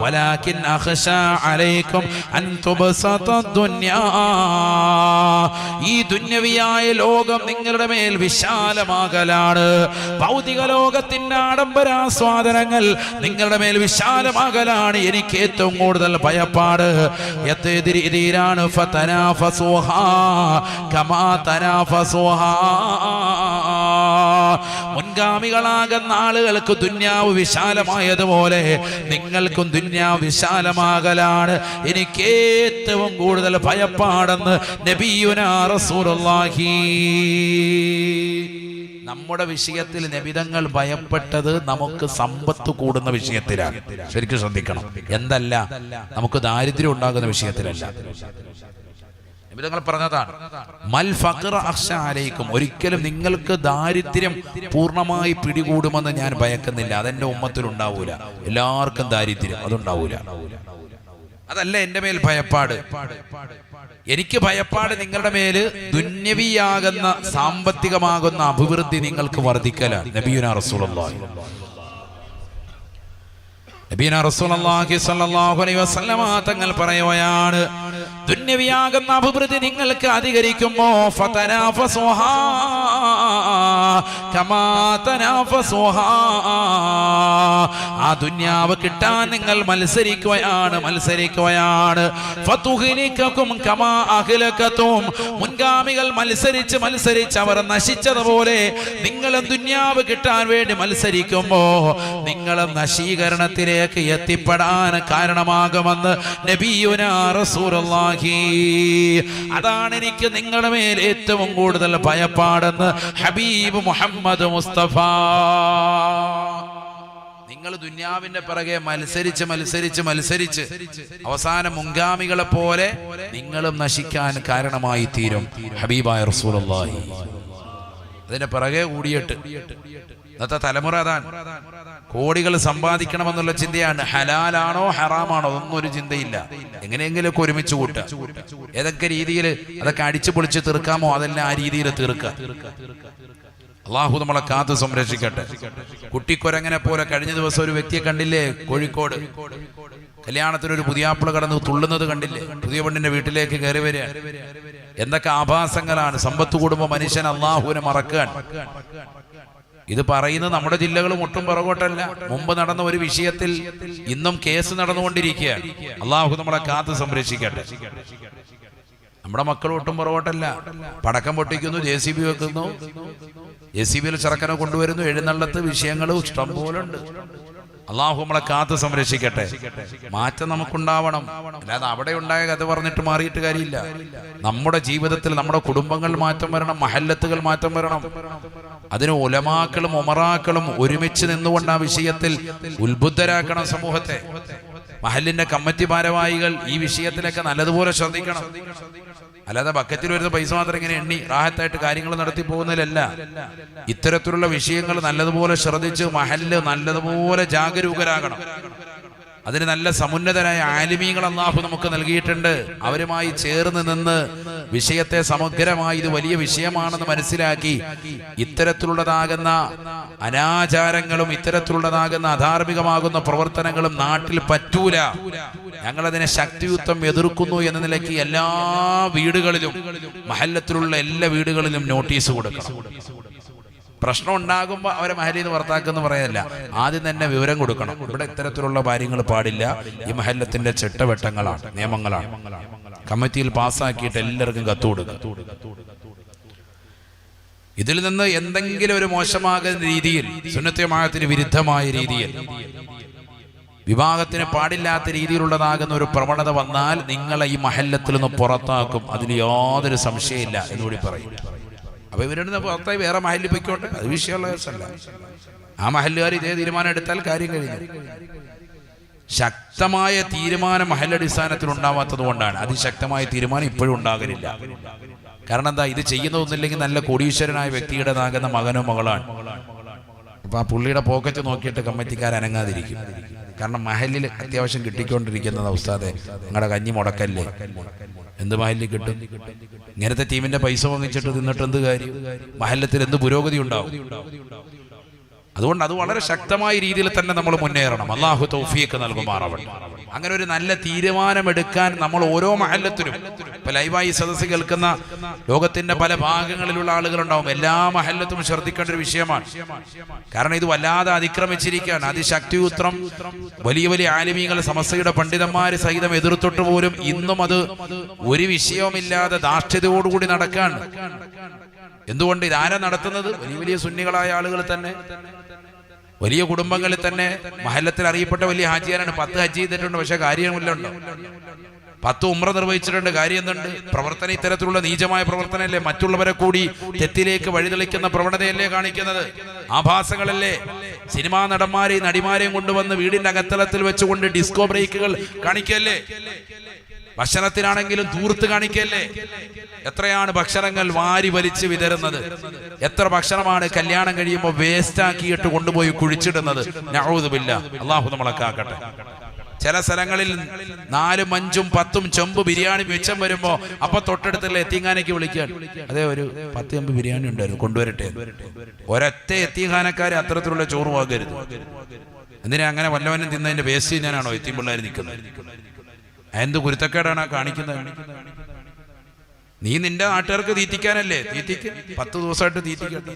വലാകിൻ അഖ്ശാ അലൈക്കും അൻ തുബ്സത ദുനിയാ, ഈ ദുന്യവിയായ ലോകം നിങ്ങളുടെ മേൽ വിശാലമാകലാണ്. ഭൗതിക ലോകത്തിന്റെ ആഡംബരാസ്വാദനങ്ങൾ നിങ്ങളുടെ മേൽ വിശാലമാകലാണ് എനിക്ക് ഏറ്റവും കൂടുതൽ ഭയപ്പാട്. എത്തേതിരീതിയിലാണ് ഫതനാഫസുഹാ കമാ തനാഫസുഹാ, മുൻഗാമികളാകുന്ന ആളുകൾക്ക് ദുന്യാവ് വിശാലമായതുപോലെ നിങ്ങൾക്കും ദുന്യാവ് വിശാലമാകലാണ് എനിക്ക് ഏറ്റവും കൂടുതൽ ഭയപ്പാടെന്ന് നബിയുനാ റസൂലുള്ളാഹി. നമ്മുടെ വിഷയത്തിൽ നബിതങ്ങൾ ഭയപ്പെട്ടത് നമുക്ക് സമ്പത്ത് കൂടുന്ന വിഷയത്തിലാണ്. ശരിക്കും ശ്രദ്ധിക്കണം, എന്തല്ല നമുക്ക് ദാരിദ്ര്യം ഉണ്ടാകുന്ന വിഷയത്തിലല്ല. നബിതങ്ങൾ പറഞ്ഞതാണ് മൽ ഫഖറ അഖ്ശാ അലൈക്കും, ഒരിക്കലും നിങ്ങൾക്ക് ദാരിദ്ര്യം പൂർണ്ണമായി പിടികൂടുമെന്ന് ഞാൻ ഭയക്കുന്നില്ല. അതെന്റെ ഉമ്മത്തിൽ ഉണ്ടാവൂല, എല്ലാവർക്കും ദാരിദ്ര്യം അതുണ്ടാവൂല. അതല്ല എന്റെ മേൽ ഭയപ്പാട്. എനിക്ക് ഭയപ്പാട് നിങ്ങളുടെ മേല് ദുന്യവിയാകുന്ന സാമ്പത്തികമാകുന്ന അഭിവൃദ്ധി നിങ്ങൾക്ക് വർദ്ധിക്കലാണ്. നബിയുനാ റസൂലുള്ളാഹി സ്വല്ലല്ലാഹു അലൈഹി വസല്ലമ തങ്ങൾ പറയുകയാണ്, ദുന്യവിയാകുന്ന അഭിവൃദ്ധി നിങ്ങൾക്ക് അധികരിക്കുമ്പോ ഫതനാഫസുഹാ കമാ തനാഫസുഹാ, ആ ദുന്യാവ് കിട്ടാൻ നിങ്ങൾ മത്സരിക്കുകയാണ്. ഫതുഹ്ലികകും കമാ അഹ്ലകതും, മുൻഗാമികൾ മത്സരിച്ച് അവർ നശിച്ചതുപോലെ നിങ്ങളും ദുന്യാവ് കിട്ടാൻ വേണ്ടി മത്സരിക്കുമ്പോ നിങ്ങളും നശീകരണത്തിലേക്ക് എത്തിപ്പെടാൻ കാരണമാകുമെന്ന് നബിയുനാ റസൂലുള്ളാഹി. അതാണ് എനിക്ക് നിങ്ങളുടെ മേൽ ഏറ്റവും കൂടുതൽ ഭയപ്പാടെന്ന് ഹബീബ് മുഹമ്മദ് മുസ്തഫ. നിങ്ങൾ ദുന്യാവിന്റെ പിറകെ മത്സരിച്ച് അവസാനം മുൻഗാമികളെ പോലെ നിങ്ങളും നശിക്കാൻ കാരണമായി തീരും. ഹബീബായ റസൂലുള്ളാഹി അതിന്റെ പിറകെ കൂടിയിട്ട് ഇന്നത്തെ തലമുറ അതാണ്. കോടികൾ സമ്പാദിക്കണമെന്നുള്ള ചിന്തയാണ്. ഹലാലാണോ ഹറാമാണോ ഒന്നും ഒരു ചിന്തയില്ല. എങ്ങനെയെങ്കിലുമൊക്കെ ഒരുമിച്ച് കൂട്ടുക. ഏതൊക്കെ രീതിയിൽ അതൊക്കെ അടിച്ചു പൊളിച്ച് തീർക്കാമോ അതെല്ലാം ആ രീതിയിൽ തീർക്കുക. അള്ളാഹു നമ്മളെ കാത്തു സംരക്ഷിക്കട്ടെ. കുട്ടിക്കൊരങ്ങനെ പോലെ കഴിഞ്ഞ ദിവസം ഒരു വ്യക്തിയെ കണ്ടില്ലേ, കോഴിക്കോട് കല്യാണത്തിനൊരു പുതിയാപ്പിള കടന്ന് തുള്ളുന്നത് കണ്ടില്ലേ? പുതിയ പെണ്ണിന്റെ വീട്ടിലേക്ക് കയറി വരിക. എന്തൊക്കെ ആഭാസങ്ങളാണ്. സമ്പത്ത് കൂടുമ്പോൾ മനുഷ്യൻ അള്ളാഹുവിനെ മറക്കാൻ. ഇത് പറയുന്നത് നമ്മുടെ ജില്ലകളും ഒട്ടും പുറകോട്ടല്ല. മുമ്പ് നടന്ന ഒരു വിഷയത്തിൽ ഇന്നും കേസ് നടന്നുകൊണ്ടിരിക്കുകയാണ്. അള്ളാഹു നമ്മളെ കാത്തു സംരക്ഷിക്കട്ടെ. നമ്മുടെ മക്കൾ ഒട്ടും പുറകോട്ടല്ല. പടക്കം പൊട്ടിക്കുന്നു, JCB വെക്കുന്നു, JCBയിൽ ചെറുക്കനെ കൊണ്ടുവരുന്നു, എഴുന്നള്ളത്ത് വിഷയങ്ങൾ ഇഷ്ടം പോലെ ഉണ്ട്. അള്ളാഹു നമ്മളെ കാത്തു സംരക്ഷിക്കട്ടെ. മാറ്റം നമുക്കുണ്ടാവണം. അല്ലാതെ അവിടെ ഉണ്ടായ കഥ പറഞ്ഞിട്ട് മാറിയിട്ട് കാര്യമില്ല. നമ്മുടെ ജീവിതത്തിൽ നമ്മുടെ കുടുംബങ്ങൾ മാറ്റം വരണം, മഹല്ലത്തുകൾ മാറ്റം വരണം. അതിന് ഉലമാക്കളും ഉമറാക്കളും ഒരുമിച്ച് നിന്നുകൊണ്ട് ആ വിഷയത്തിൽ ഉത്ബുദ്ധരാക്കണം സമൂഹത്തെ. മഹല്ലിന്റെ കമ്മിറ്റി ഭാരവാഹികൾ ഈ വിഷയത്തിലൊക്കെ നല്ലതുപോലെ ശ്രദ്ധിക്കണം. അല്ലാതെ ബക്കറ്റിൽ വരുന്ന പൈസ മാത്രം ഇങ്ങനെ എണ്ണി റാഹത്തായിട്ട് കാര്യങ്ങൾ നടത്തി പോകുന്നതിലല്ല. ഇത്തരത്തിലുള്ള വിഷയങ്ങൾ നല്ലതുപോലെ ശ്രദ്ധിച്ച് മഹല്ല് നല്ലതുപോലെ ജാഗരൂകരാകണം. അതിന് നല്ല സമുന്നതരായ ആലിമീങ്ങൾ അല്ലാഹു നമുക്ക് നൽകിയിട്ടുണ്ട്. അവരുമായി ചേർന്ന് നിന്ന് വിഷയത്തെ സമഗ്രമായി ഇത് വലിയ വിഷയമാണെന്ന് മനസ്സിലാക്കി ഇത്തരത്തിലുള്ളതാകുന്ന അനാചാരങ്ങളും ഇത്തരത്തിലുള്ളതാകുന്ന അധാർമികമാകുന്ന പ്രവർത്തനങ്ങളും നാട്ടിൽ പറ്റൂല, ഞങ്ങളതിനെ ശക്തിയുക്തം എതിർക്കുന്നു എന്ന നിലയ്ക്ക് എല്ലാ വീടുകളിലും മഹല്ലത്തിലുള്ള എല്ലാ വീടുകളിലും നോട്ടീസ് കൊടുക്കണം. പ്രശ്നം ഉണ്ടാകുമ്പോൾ അവരെ മഹല്ലിൽ നിന്ന് പുറത്താക്കുമെന്ന് പറയാനല്ല, ആദ്യം തന്നെ വിവരം കൊടുക്കണം. ഇവിടെ ഇത്തരത്തിലുള്ള കാര്യങ്ങൾ പാടില്ല, ഈ മഹല്ലത്തിന്റെ ചിട്ടവട്ടങ്ങളാണ്, നിയമങ്ങളാണ്. കമ്മിറ്റിയിൽ പാസ്സാക്കിയിട്ട് എല്ലാവർക്കും കത്ത് കൊടുക്കുക. ഇതിൽ നിന്ന് എന്തെങ്കിലും ഒരു മോശമാകുന്ന രീതിയിൽ, സുന്നത്തെ ജമാഅത്തിന് വിരുദ്ധമായ രീതിയിൽ, വിവാഹത്തിന് പാടില്ലാത്ത രീതിയിലുള്ളതാകുന്ന ഒരു പ്രവണത വന്നാൽ നിങ്ങളെ ഈ മഹല്ലത്തിൽ നിന്ന് പുറത്താക്കും. അതിൽ യാതൊരു സംശയമില്ല എന്നുകൂടി പറയും. അപ്പൊ ഇവരുടെ പുറത്തായി വേറെ മഹല്ലിൽ പൊയ്ക്കോട്ടെ, അത് വിഷയമുള്ള കേസല്ല. ആ മഹല്ലുകാർ ഇതേ തീരുമാനം എടുത്താൽ കാര്യം കഴിഞ്ഞു. ശക്തമായ തീരുമാനം മഹല്ലടിസ്ഥാനത്തിൽ ഉണ്ടാവാത്തത് കൊണ്ടാണ് അതിശക്തമായ തീരുമാനം ഇപ്പോഴും ഉണ്ടാകലില്ല. കാരണം എന്താ, ഇത് ചെയ്യുന്നതൊന്നുമില്ലെങ്കിൽ നല്ല കോടീശ്വരനായ വ്യക്തിയുടേതാകുന്ന മകനോ മകളാണ്. അപ്പൊ ആ പുള്ളിയുടെ പോക്കറ്റ് നോക്കിയിട്ട് കമ്മിറ്റിക്കാർ അനങ്ങാതിരിക്കും. കാരണം മഹല്ലിൽ അത്യാവശ്യം കിട്ടിക്കൊണ്ടിരിക്കുന്നത് ഉസ്താദെ നിങ്ങളുടെ കഞ്ഞി മുടക്കല്ലേ, എന്ത് മഹല്ലിൽ കിട്ടും? ഇങ്ങനത്തെ ടീമിന്റെ പൈസ വാങ്ങിച്ചിട്ട് തിന്നിട്ട് എന്ത് കാര്യം? മഹല്ലത്തിൽ എന്ത് പുരോഗതി ഉണ്ടാവും? അതുകൊണ്ട് അത് വളരെ ശക്തമായ രീതിയിൽ തന്നെ നമ്മൾ മുന്നേറണം. അള്ളാഹു തൗഫീഖ് നൽകുമാറാവട്ടെ. അങ്ങനെ ഒരു നല്ല തീരുമാനമെടുക്കാൻ നമ്മൾ ഓരോ മഹല്ലത്തിലും, ഇപ്പൊ ലൈവായി സദസ്സ് കേൾക്കുന്ന ലോകത്തിന്റെ പല ഭാഗങ്ങളിലുള്ള ആളുകളുണ്ടാവും, എല്ലാ മഹല്ലത്തും ശ്രദ്ധിക്കേണ്ട ഒരു വിഷയമാണ്. കാരണം ഇത് വല്ലാതെ അതിക്രമിച്ചിരിക്കുകയാണ്. അതിശക്തിയുത്രം വലിയ വലിയ ആലിമീങ്ങൾ സമസ്തയുടെ പണ്ഡിതന്മാര് സഹിതം എതിർത്തിട്ട് പോലും ഇന്നും അത് ഒരു വിഷയവുമില്ലാതെ ധാർഷ്ട്യതയോടുകൂടി നടക്കാണ്. എന്തുകൊണ്ട്? ഇതാരാ നടത്തുന്നത്? വലിയ വലിയ സുന്നികളായ ആളുകൾ തന്നെ, വലിയ കുടുംബങ്ങളിൽ തന്നെ. മഹല്ലത്തിൽ അറിയപ്പെട്ട വലിയ ഹാജിയാരാണ്. 10 ഹജ്ജ് ചെയ്തിട്ടുണ്ട്, പക്ഷെ കാര്യമില്ലുണ്ടോ? 10 ഉംറ നിർവഹിച്ചിട്ടുണ്ട്, കാര്യം എന്തുണ്ട്? പ്രവർത്തനം ഇത്തരത്തിലുള്ള നീചമായ പ്രവർത്തനമല്ലേ? മറ്റുള്ളവരെ കൂടി തെറ്റിലേക്ക് വഴിതെളിക്കുന്ന പ്രവണതയല്ലേ കാണിക്കുന്നത്? ആഭാസങ്ങളല്ലേ? സിനിമാ നടന്മാരെയും നടിമാരെയും കൊണ്ടുവന്ന് വീടിന്റെ അകത്തളത്തിൽ വെച്ചുകൊണ്ട് ഡിസ്കോ ബ്രേക്കുകൾ കാണിക്കല്ലേ? ഭക്ഷണത്തിനാണെങ്കിലും ദൂർത്ത് കാണിക്കല്ലേ? എത്രയാണ് ഭക്ഷണങ്ങൾ വാരി വലിച്ച് വിതരുന്നത്? എത്ര ഭക്ഷണമാണ് കല്യാണം കഴിയുമ്പോൾ വേസ്റ്റ് ആക്കിയിട്ട് കൊണ്ടുപോയി കുഴിച്ചിടുന്നത്? നഊദു ബില്ലാഹ്, അല്ലാഹു നമ്മളെ കാക്കട്ടെ. ചില സ്ഥലങ്ങളിൽ 4ഉം 5ഉം 10ഉം ചെമ്പ് ബിരിയാണി മിച്ചം വരുമ്പോ അപ്പൊ തൊട്ടടുത്തുള്ള എത്തിങ്ങാനയ്ക്ക് വിളിക്കാൻ, അതേ ഒരു 10 ചെമ്പ് ബിരിയാണി ഉണ്ടായിരുന്നു, കൊണ്ടുവരട്ടെ. ഒരൊറ്റ എത്തിങ്ങാനക്കാരെ അത്തരത്തിലുള്ള ചോറ് വാങ്ങരുത്. എന്തിനാ അങ്ങനെ വല്ലവനും തിന്നതിന്റെ വേസ്റ്റ് തിന്നാനാണോ എത്തിയും പിള്ളേർ നിൽക്കുന്നത്? എന്ത് കുരുത്തക്കേടാണ് കാണിക്കുന്നത്? നീ നിന്റെ നാട്ടുകാർക്ക് തീറ്റിക്കാനല്ലേ? തീറ്റിക്ക് 10 ദിവസമായിട്ട് തീറ്റിക്കട്ടെ.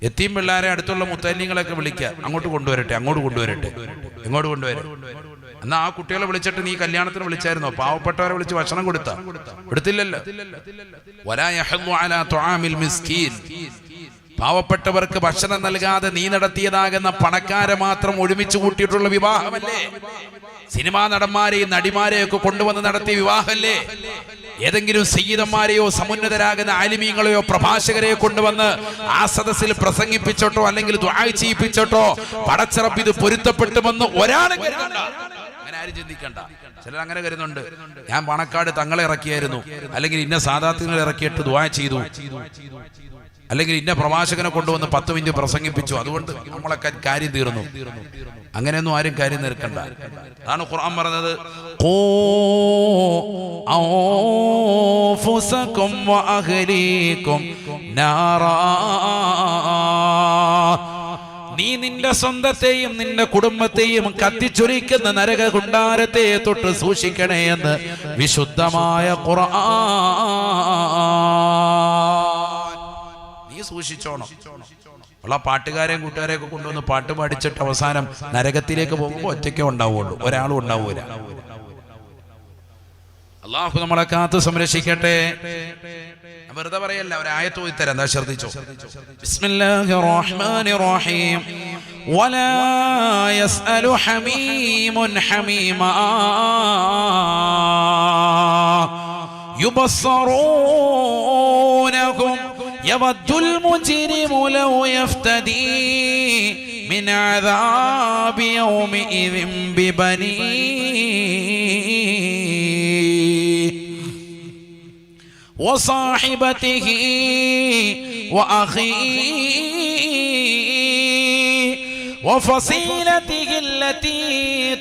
എത്തിയും പിള്ളേരെ അടുത്തുള്ള മുത്തല്ലിങ്ങളൊക്കെ വിളിക്കുക, അങ്ങോട്ട് കൊണ്ടുവരട്ടെ. എങ്ങോട്ട് കൊണ്ടുവരട്ടെ? എന്നാ ആ കുട്ടികളെ വിളിച്ചിട്ട് നീ കല്യാണത്തിന് വിളിച്ചായിരുന്നോ? പാവപ്പെട്ടവരെ വിളിച്ച് ഭക്ഷണം കൊടുത്തില്ലല്ലോ. വലാ യഹ്ദു അലാ തുആമിൽ മിസ്കീൻ. പാവപ്പെട്ടവർക്ക് ഭക്ഷണം നൽകാതെ നീ നടത്തിയതാകുന്ന പണക്കാരെ മാത്രം ഒരുമിച്ച് കൂട്ടിയിട്ടുള്ള വിവാഹമല്ലേ? സിനിമാ നടന്മാരെയും നടിമാരെയും ഒക്കെ കൊണ്ടുവന്ന് നടത്തിയ വിവാഹമല്ലേ? ഏതെങ്കിലും സയ്യിദന്മാരെയോ സമുന്നതരാകുന്ന ആലിമീങ്ങളെയോ പ്രഭാഷകരെയോ കൊണ്ടുവന്ന് ആ സദസ്സിൽ പ്രസംഗിപ്പിച്ചോട്ടോ അല്ലെങ്കിൽ ദുആ ചെയ്യിപ്പിച്ചോട്ടോ പടച്ചറബ് ഇത് പൊരുത്തപ്പെട്ടുമെന്ന് ഒരാളും കരുതണ്ട. അങ്ങനെ ആരും ചിന്തിക്കണ്ട. ചിലർ അങ്ങനെ കരുതുന്നുണ്ട്, ഞാൻ പണക്കാട് തങ്ങളെ ഇറക്കിയായിരുന്നു, അല്ലെങ്കിൽ ഇന്ന സാദാത്തുകളെ ഇറക്കിയിട്ട് ദുആ ചെയ്തു, അല്ലെങ്കിൽ ഇന്ന പ്രഭാഷകനെ കൊണ്ടുവന്ന് 10 മിനിറ്റ് പ്രസംഗിപ്പിച്ചു, അതുകൊണ്ട് നമ്മളൊക്കെ കാര്യം തീർന്നു. അങ്ങനെയൊന്നും ആരും കാര്യം തീർക്കണ്ട. അതാണ് ഖുർആൻ പറഞ്ഞത്, ഖൂ അൻഫുസകും വഅഹ്ലീകും നാറാ. നീ നിന്റെ സ്വന്തത്തെയും നിന്റെ കുടുംബത്തെയും കത്തിച്ചൊരിക്കുന്ന നരക കുണ്ടാരത്തെ തൊട്ട് സൂക്ഷിക്കണേ എന്ന് വിശുദ്ധമായ ഖുർആൻ. നീ സൂക്ഷിച്ചോണം. ഉള്ള പാട്ടുകാരെയും കൂട്ടുകാരെയൊക്കെ കൊണ്ടുവന്ന് പാട്ട് പാടിച്ചിട്ട് അവസാനം നരകത്തിലേക്ക് പോകുമ്പോൾ ഒറ്റയ്ക്കേ ഉണ്ടാവുള്ളൂ, ഒരാളും ഉണ്ടാവൂല. അള്ളാഹു നമ്മളെ കാത്ത് സംരക്ഷിക്കട്ടെ. വെറുതെ പറയല്ല, ഒരു ആയത്ത് ഓതി തരാം, എന്താ ശ്രദ്ധിച്ചോ. ബിസ്മില്ലാഹിർ റഹ്മാനിർ റഹീം. വലാ യസ്അലു ഹമീമുൻ ഹമീമാ യുബസ്സറൂനകും യവദ്ദുൽ മുജ്രിമു ലൗ യഫ്തദീ മിൻ അദാബി യൗമിഇദിൻ ബിബനീഹി وصاحبته وأخيه وفصيلته التي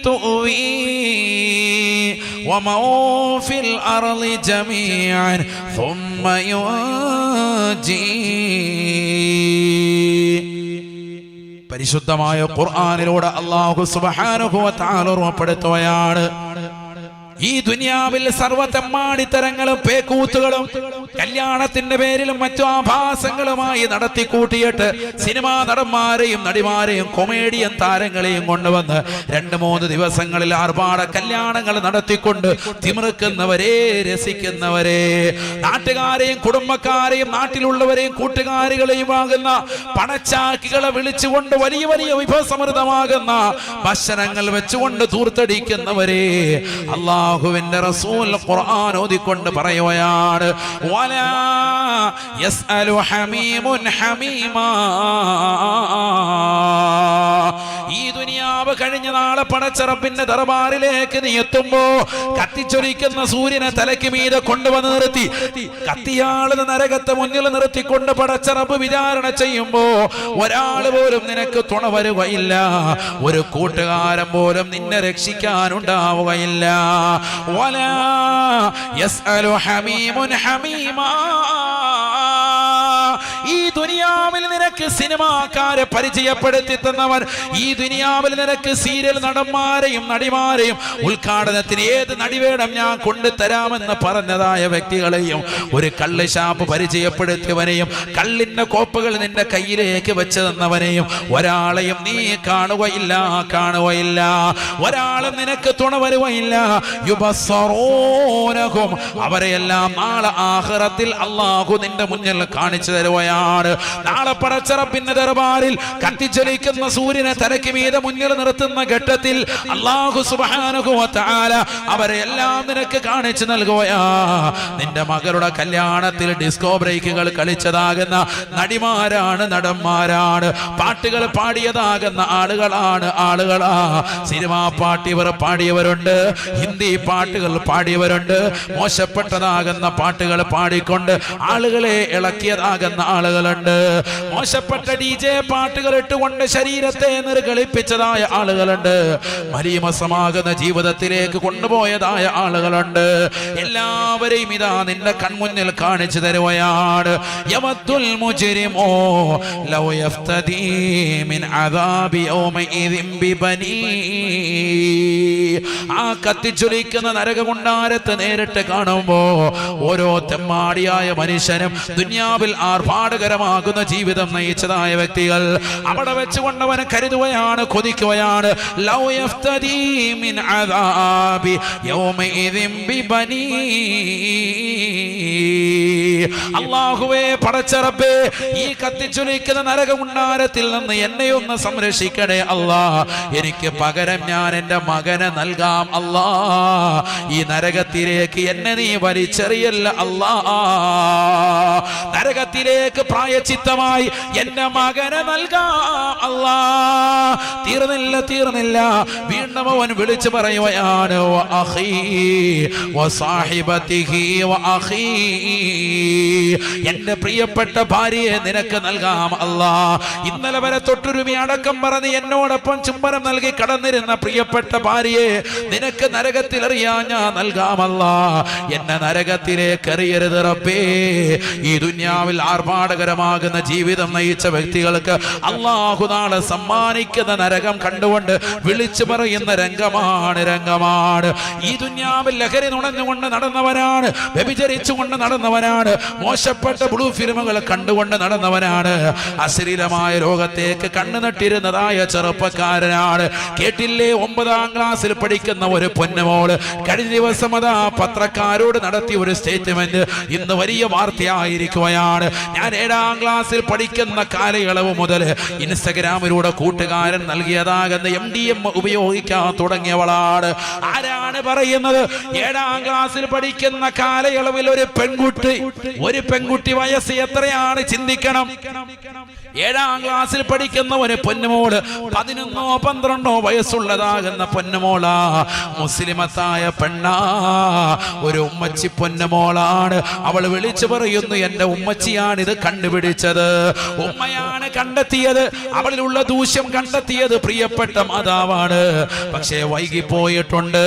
تؤويه ومن في الأرض جميعا ثم ينجيه. പരിശുദ്ധമായ ഖുർആനിലൂടെ അല്ലാഹു സുബ്ഹാനഹു വ തആല ഉറപ്പെടുത്തുകയാണ്, ഈ ദുനിയാവിൽ സർവ്വതെമ്മാടിത്തരങ്ങളും പേക്കൂത്തുകളും കല്യാണത്തിന്റെ പേരിലും മറ്റു ആഭാസങ്ങളുമായി നടത്തിക്കൂട്ടിയിട്ട് സിനിമാ നടന്മാരെയും നടിമാരെയും കൊമേഡിയൻ താരങ്ങളെയും കൊണ്ടുവന്ന് 2-3 ദിവസങ്ങളിൽ ആർഭാട കല്യാണങ്ങൾ നടത്തിക്കൊണ്ട് തിമിർക്കുന്നവരെ, രസിക്കുന്നവരെ, നാട്ടുകാരെയും കുടുംബക്കാരെയും നാട്ടിലുള്ളവരെയും കൂട്ടുകാരികളെയും ആകുന്ന പണച്ചാക്കികളെ വിളിച്ചുകൊണ്ട് വലിയ വലിയ വിഭവസമൃദ്ധമാകുന്ന ഭക്ഷണങ്ങൾ വെച്ചുകൊണ്ട് ധൂർത്തടിക്കുന്നവരെ അല്ലാഹുവിന്റെ റസൂൽ ഖുർആൻ ഓതിക്കൊണ്ട് പറയുകയാണ്, വലാ യസ്അലു ഹമീമുൻ ഹമീമാ. ഈ ദുനിയാവ് കഴിഞ്ഞ നാളെ പടച്ചറപ്പിന്റെ ദർബാറിലേക്ക് നീ എത്തുമ്പോ കത്തിച്ചൊരിക്കുന്ന സൂര്യനെ തലയ്ക്ക് മീതെ കൊണ്ടുവന്ന് നിർത്തി കത്തിയാളുന്ന നരകത്തെ മുന്നിൽ നിർത്തിക്കൊണ്ട് പടച്ചറപ്പ് വിചാരണ ചെയ്യുമ്പോ ഒരാൾ പോലും നിനക്ക് തുണ വരുകയില്ല, ഒരു കൂട്ടുകാരൻ പോലും നിന്നെ രക്ഷിക്കാനുണ്ടാവുകയില്ല. വലാ യസ്അലു ഹമീമുൻ ഹമീമാ. ഈ ദുനിയാവിൽ നിനക്ക് സിനിമാക്കാരെ പരിചയപ്പെടുത്തി തന്നവൻ, ഈ ദുനിയാവിൽ നിനക്ക് സീരിയൽ നടന്മാരെയും നടിമാരെയും ഉദ്ഘാടനത്തിന് ഏത് നടിവേണം ഞാൻ കൊണ്ടുതരാമെന്ന് പറഞ്ഞതായ വ്യക്തികളെയും ഒരു കള്ള് ഷാപ്പ് പരിചയപ്പെടുത്തിയവനെയും കള്ളിന്റെ കോപ്പുകൾ നിന്റെ കയ്യിലേക്ക് വെച്ച് തന്നവനെയും ഒരാളെയും നീ കാണുകയില്ല. ഒരാളും നിനക്ക് തുണ വരുകയില്ല. യുബസ്സറൂനഹും. അവരെയെല്ലാം നാളെ ആഖിറത്തിൽ അല്ലാഹു നിന്റെ മുന്നിൽ കാണിച്ചു തരുകയാണ്. നാളെ പടച്ചറപ്പിന്റെ ദർബാറിൽ കത്തിജ്വലിക്കുന്ന സൂര്യനെ തലയ്ക്ക് മീതെ മുന്നിൽ നിർത്തുന്ന ഘട്ടത്തിൽ അല്ലാഹു സുബ്ഹാനഹു വ തആല അവരെല്ലാം നിനക്ക് കാണിച്ചു നൽകുകയാ. നിന്റെ മകളുടെ കല്യാണത്തിൽ ഡിസ്കോ ബ്രേക്കുകൾ കളിച്ചതാകുന്ന നടിമാരാണ്, നടന്മാരാണ്, പാട്ടുകൾ പാടിയതാകുന്ന ആളുകളാ. സിനിമാ പാട്ടിവർ പാടിയവരുണ്ട്, ഹിന്ദി പാട്ടുകൾ പാടിയവരുണ്ട്, മോശപ്പെട്ടതാകുന്ന പാട്ടുകൾ പാടിക്കൊണ്ട് ആളുകളെ ഇളക്കിയതാകുന്ന ആളുകളുണ്ട്, മോശപ്പെട്ട DJ പാട്ടുകൾ ഇട്ടുകൊണ്ട് ശരീരത്തെ നിർഗളിപ്പിച്ചതായ ആളുകളുണ്ട്, മലീമസമാകുന്ന ജീവിതത്തിലേക്ക് കൊണ്ടുപോയതായ ആളുകളുണ്ട്. എല്ലാവരെയും ഇതാ നിന്റെ കൺമുന്നിൽ കാണിച്ചു തരുകയാണ്. യവദ്ദുൽ മുജ്രിമു ലൗ യഫ്തദീ മിൻ അദാബി യൗമഇദിൻ ബിബനീഹി. ആ കത്തിച്ചൊലിക്കുന്ന നരകകുണ്ടാരത്തെ നേരിട്ട് കാണുമ്പോ ഓരോ തെമ്മാടിയായ മനുഷ്യനും ദുനിയാവിൽ ആർഭാടകരമാകുന്ന ജീവിതം നയിച്ചതായ വ്യക്തികൾ അവിടെ വെച്ചുകൊണ്ടവൻ കരുതുകയാണ്, കൊതിക്കുകയാണ്, ലൗ യഫ്തദീ മിൻ അദാബി യൗമഇദിൻ ബിബനീ. അല്ലാഹുവേ, പടച്ച റബ്ബേ, ഈ കത്തിച്ചൊലിക്കുന്ന നരകകുണ്ടാരത്തിൽ നിന്ന് എന്നെ ഒന്ന് സംരക്ഷിക്കണേ അല്ലാ. എനിക്ക് പകരം ഞാൻ എൻ്റെ മകനെ നൽകാം അല്ലാ. ഈ നരകത്തിലേക്ക് എന്നെ നീ വലിച്ചെറിയല്ല അല്ലാ. നരകത്തിലേക്ക് പ്രായച്ചിത്തമായി എൻ്റെ മകനെ നൽകാം അല്ലാ. തീർന്നില്ല. വീണ്ടും അവൻ വിളിച്ചു പറയുകയാണ്, എന്റെ പ്രിയപ്പെട്ട ഭാര്യയെ നിനക്ക് നൽകാം അല്ലാ. ഇന്നലെ വരെ തൊട്ടുരുമി അടക്കം പറഞ്ഞ് എന്നോടൊപ്പം ചുംബനം നൽകി കടന്നിരുന്ന പ്രിയപ്പെട്ട ഭാര്യയെ നിനക്ക് നരകത്തിൽ എറിയാൻ ഞാൻ നൽകാമല്ലാ. എന്നെ നരകത്തിലേക്ക് എറിയരുത് റബ്ബേ. ഈ ദുനിയാവിൽ ആർഭാടകരമാകുന്ന ജീവിതം നയിച്ച വ്യക്തികൾക്ക് അല്ലാഹു നാളെ സമ്മാനിക്കുന്ന നരകം കണ്ടുകൊണ്ട് വിളിച്ചു പറയുന്ന രംഗമാണ്. ഈ ദുനിയാവിൽ ലഹരി നുണഞ്ഞുകൊണ്ട് നടന്നവനാണ്, വ്യഭിചരിച്ചുകൊണ്ട് നടന്നവനാണ്, മോശപ്പെട്ട ബ്ലൂ ഫിലിമുകൾ കണ്ടുകൊണ്ട് നടന്നവനാണ്, അശ്ലീലമായ ലോകത്തേക്ക് കണ്ണു നട്ടിരുന്നതായ ചെറുപ്പക്കാരനാണ്. കേട്ടില്ലേ, 9ാം ക്ലാസ്സിൽ പഠിക്കുന്ന ഒരു പൊന്നുമോള് കഴിഞ്ഞ ദിവസം അതാ പത്രക്കാരോട് നടത്തിയ ഒരു സ്റ്റേറ്റ്മെന്റ് ഇന്ന് വലിയ വാർത്തയായിരിക്കുകയാണ്. ഞാൻ 7ാം ക്ലാസ്സിൽ പഠിക്കുന്ന കാലയളവ് മുതൽ ഇൻസ്റ്റഗ്രാമിലൂടെ കൂട്ടുകാരൻ നൽകിയതാകുന്ന MDM ഉപയോഗിക്കാൻ തുടങ്ങിയവളാണ്. ആരാണ് പറയുന്നത്? 7ാം ക്ലാസ്സിൽ പഠിക്കുന്ന കാലയളവിൽ ഒരു പെൺകുട്ടി വയസ്സ് എത്രയാണ് ചിന്തിക്കണം. 7ാം ക്ലാസ്സിൽ പഠിക്കുന്ന ഒരു പൊന്നുമോള് 11ഓ 12ഓ വയസ്സുള്ളതാകുന്ന പൊന്നുമോളാ, മുസ്ലിമത്തായ പെണ്ണാ, ഒരു ഉമ്മച്ചി പൊന്നുമോളാണ്. അവൾ വിളിച്ചു പറയുന്നു, എന്റെ ഉമ്മച്ചിയാണ് ഇത് കണ്ടുപിടിച്ചത്, ഉമ്മയാണ് കണ്ടെത്തിയത്, അവളിലുള്ള ദൂഷ്യം കണ്ടെത്തിയത് പ്രിയപ്പെട്ട മാതാവാണ്. പക്ഷേ വൈകിപ്പോയിട്ടുണ്ട്.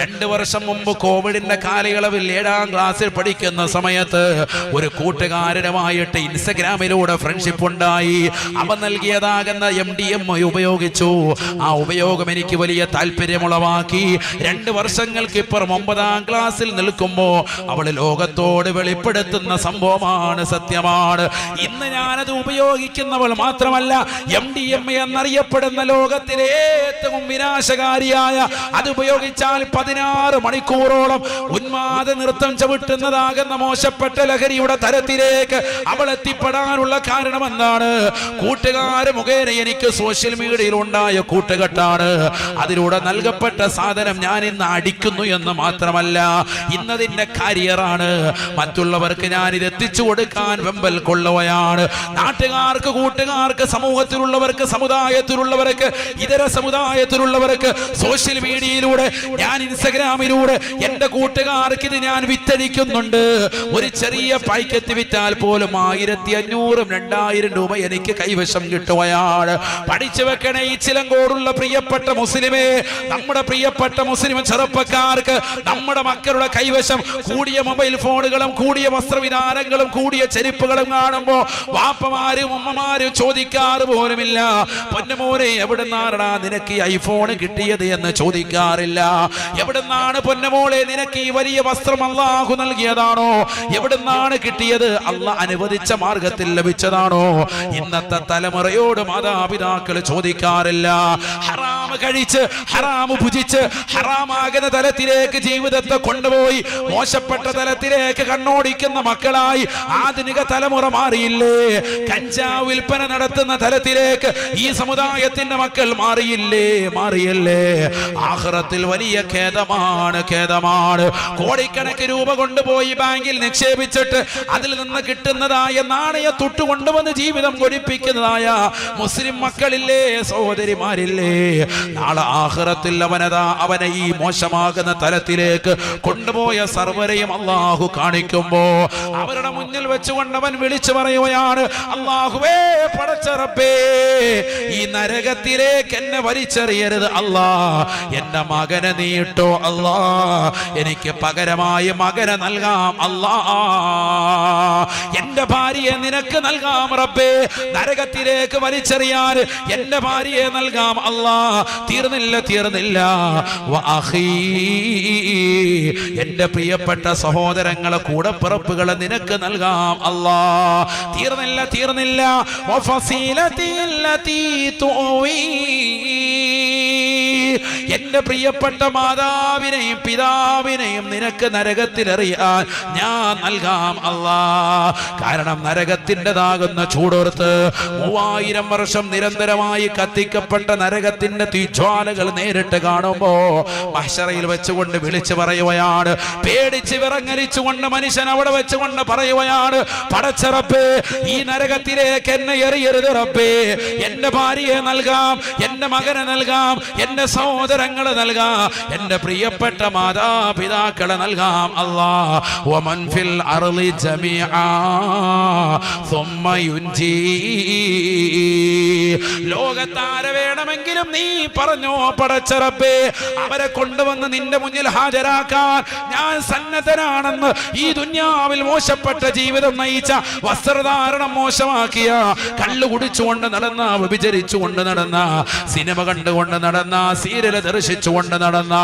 2 വർഷം മുമ്പ് കോവിഡിന്റെ കാലയളവിൽ 7ാം ക്ലാസ്സിൽ പഠിക്കുന്ന സമയത്ത് ഒരു കൂട്ടുകാരനുമായിട്ട് ഇൻസ്റ്റഗ്രാമിലൂടെ ഫ്രണ്ട്ഷിപ്പ് ഉണ്ടായി. അവൻ നൽകിയതാകുന്ന MDM ഉപയോഗിച്ചു. ആ ഉപയോഗം എനിക്ക് വലിയ താല്പര്യമുളവാക്കി. 2 വർഷങ്ങൾക്ക് ഇപ്പുറം 9ാം ക്ലാസ്സിൽ നിൽക്കുമ്പോ അവള് ലോകത്തോട് വെളിപ്പെടുത്തുന്ന സംഭവമാണ്, സത്യമാണ്. ഇന്ന് ഞാനത് ഉപയോഗിക്കുന്നവൾ മാത്രമല്ല, MDM എന്നറിയപ്പെടുന്ന ലോകത്തിലെ ഏറ്റവും വിനാശകാരിയായ, അത് ഉപയോഗിച്ചാൽ 16 മണിക്കൂറോളം ഉന്മാദ നൃത്തം ചവിട്ടുന്നതാകുന്ന മോശപ്പെട്ട ലഹരിയുടെ തരത്തിലേക്ക് അവൾ എത്തിപ്പെടാനുള്ള കാരണം എന്താണ്? കൂട്ടുകാര് മുഖേന എനിക്ക് സോഷ്യൽ മീഡിയയിൽ ഉണ്ടായ കൂട്ടുകെട്ടാണ്. അതിലൂടെ നൽകപ്പെട്ട സാധനം ഞാൻ ഇന്ന് അടിക്കുന്നു എന്ന് മാത്രമല്ല, ഇന്നതിന്റെ കരിയറാണ്. മറ്റുള്ളവർക്ക് ഞാൻ ഇത് എത്തിച്ചു കൊടുക്കാൻ വെമ്പൽ കൊള്ളുകയാണ്. നാട്ടുകാർക്ക്, കൂട്ടുകാർക്ക്, സമൂഹത്തിലുള്ളവർക്ക്, സമുദായത്തിലുള്ളവർക്ക്, ഇതര സമുദായത്തിലുള്ളവർക്ക് സോഷ്യൽ മീഡിയയിലൂടെ, ഞാൻ ഇൻസ്റ്റഗ്രാമിലൂടെ എന്റെ കൂട്ടുകാർക്ക് ഇത് ഞാൻ വിറ്റഴിക്കുന്നുണ്ട്. ഒരു ചെറിയ പായ്ക്കറ്റ് വിറ്റാൽ പോലും 1500 2000 രൂപ എനിക്ക് കൈവശം കിട്ടുകയാണ്. പഠിച്ചു വെക്കണേ ഈ ചിലങ്കോടുള്ള പ്രിയപ്പെട്ട മുസ്ലിമേ, നമ്മുടെ പ്രിയപ്പെട്ട മുസ്ലിം ചെറുപ്പക്കാർക്ക് നമ്മുടെ മക്കളുടെ കൈവശം കൂടിയ മൊബൈൽ ഫോണുകളും കൂടിയ വസ്ത്രവിധാനങ്ങളും കൂടിയ ചെരുപ്പുകളും കാണുമ്പോ വാപ്പമാരും ഉമ്മമാരും ചോദിക്കാറ് പോലുമില്ല, പൊന്നുമോനെ എവിടുന്നാണ് നിനക്ക് ഈ ഐഫോൺ കിട്ടിയത് എന്ന് ചോദിക്കാറില്ല. എവിടുന്നാണ് പൊന്നുമോളെ നിനക്ക് ഈ വലിയ വസ്ത്രം അല്ലാഹു നൽകിയതാണോ? എവിടുന്നാണ് കിട്ടിയത്? അല്ലാഹ് അനുവദിച്ച മാർഗത്തിൽ ലഭിച്ചതാണോ? ഇന്നത്തെ തലമുറയോട് മാതാപിതാക്കൾ ചോദിക്കാറില്ല. ഹറാം കഴിച്ച്, ഹറാം ഭുജിച്ച്, ഹറാമാകുന്ന തലത്തിലേക്ക് ജീവിതത്തെ കൊണ്ടുപോയി മോശപ്പെട്ട തലത്തിലേക്ക് കണ്ണോടിക്കുന്ന മക്കളായി ആധുനിക തലമുറ മാറിയില്ലേ? കഞ്ചാവ് വിൽപ്പന നടത്തുന്ന തലത്തിലേക്ക് ഈ സമുദായത്തിന്റെ മക്കൾ മാറിയില്ലേ? ആഖിറത്തിൽ വലിയ ഖേദമാണ്. കോടിക്കണക്കിന് രൂപ കൊണ്ടുപോയി ബാങ്കിൽ നിക്ഷേപിച്ചിട്ട് അതിൽ നിന്ന് കിട്ടുന്നതായ നാണയ തൊട്ട് കൊണ്ടുവന്ന് ജീവിതം കൊടിപ്പിക്കുന്നതായ മുസ്ലിം മക്കളില്ലേ, സഹോദരിമാരില്ലേ? നാളെ ആഖിറത്തിൽ അവനെ ഈ മോശമാകുന്ന തലത്തിലേക്ക് കൊണ്ടുപോയ സർവരെയും അല്ലാഹു കാണിക്കുമ്പോ അവരുടെ മുന്നിൽ വെച്ചുകൊണ്ട് അവൻ വിളിച്ചു പറയുകയാണ്, അല്ലാഹുവേ, പടച്ച റബ്ബേ, ഈ നരകത്തിലേക്ക് എന്നെ വലിച്ചെറിയരുത് അല്ലാ. എന്റെ മകനെ നീട്ടോ അല്ലാ, എനിക്ക് പകരമായി മകനെ നൽകാം അല്ലാ. എന്റെ ഭാര്യയെ നിനക്ക് നൽകാം റബ്ബേ, നരകത്തിലേക്ക് വലിച്ചെറിയാൻ എന്റെ ഭാര്യയെ നൽകാം അല്ലാ. തീർന്നില്ല എന്റെ പ്രിയപ്പെട്ട സഹോദരങ്ങളെ കൂടപ്പിറപ്പുകളെ നിനക്ക് നൽകാം അല്ലാ. തീർന്നില്ല എന്റെ പ്രിയപ്പെട്ട മാതാവിനെയും പിതാവിനെയും നിനക്ക് നരകത്തിലെറിയാൻ ഞാൻ നൽകാം അല്ലാ. കാരണം നരകത്തിൻ്റെതാകുന്ന ചൂടോർത്ത് 3000 വർഷം നിരന്തരമായി കത്തിക്കപ്പെട്ട നരകത്തിന്റെ തീജ്വാലകൾ നേരിട്ട് കാണുമ്പോ മഹ്ശറയിൽ വെച്ചുകൊണ്ട് വിളിച്ചു പറയുകയാണ്, പേടിച്ച് വിറങ്ങലിച്ചുകൊണ്ട് മനുഷ്യൻ അവിടെ വെച്ചുകൊണ്ട് പറയുകയാണ്, പടച്ച റബ്ബേ, ഈ നരകത്തിലേക്ക് എന്നെ എറിയരുത് റബ്ബേ. എന്റെ ഭാര്യയെ നൽകാം, എന്റെ മകനെ നൽകാം, എന്റെ സഹോദരങ്ങളെ നൽകാം, എന്റെ പ്രിയപ്പെട്ട മാതാപിതാക്കളെ നൽകാം അല്ലാ. വമൻ ഫിൽ അർളി ജമീഅ സുമ്മ യുൻജി. ലോകത്താരെ വേണമെങ്കിലും നീ പറഞ്ഞോ പടച്ച റബ്ബേ, അവരെ കൊണ്ടുവന്ന് നിന്റെ മുന്നിൽ ഹാജരാക്കാൻ ഞാൻ സന്നദ്ധനാണെന്ന്. ഈ ദുനിയാവിൽ മോശപ്പെട്ട ജീവിതം നയിച്ച, വസ്ത്രധാരണം മോശമാക്കിയ, കള്ളു കുടിച്ചുകൊണ്ട് നടന്ന, വ്യഭിചരിച്ചുകൊണ്ട് നടന്ന, സിനിമ കണ്ടുകൊണ്ട് നടന്ന, സീരിയൽ ദർശിച്ചുകൊണ്ട് നടന്ന,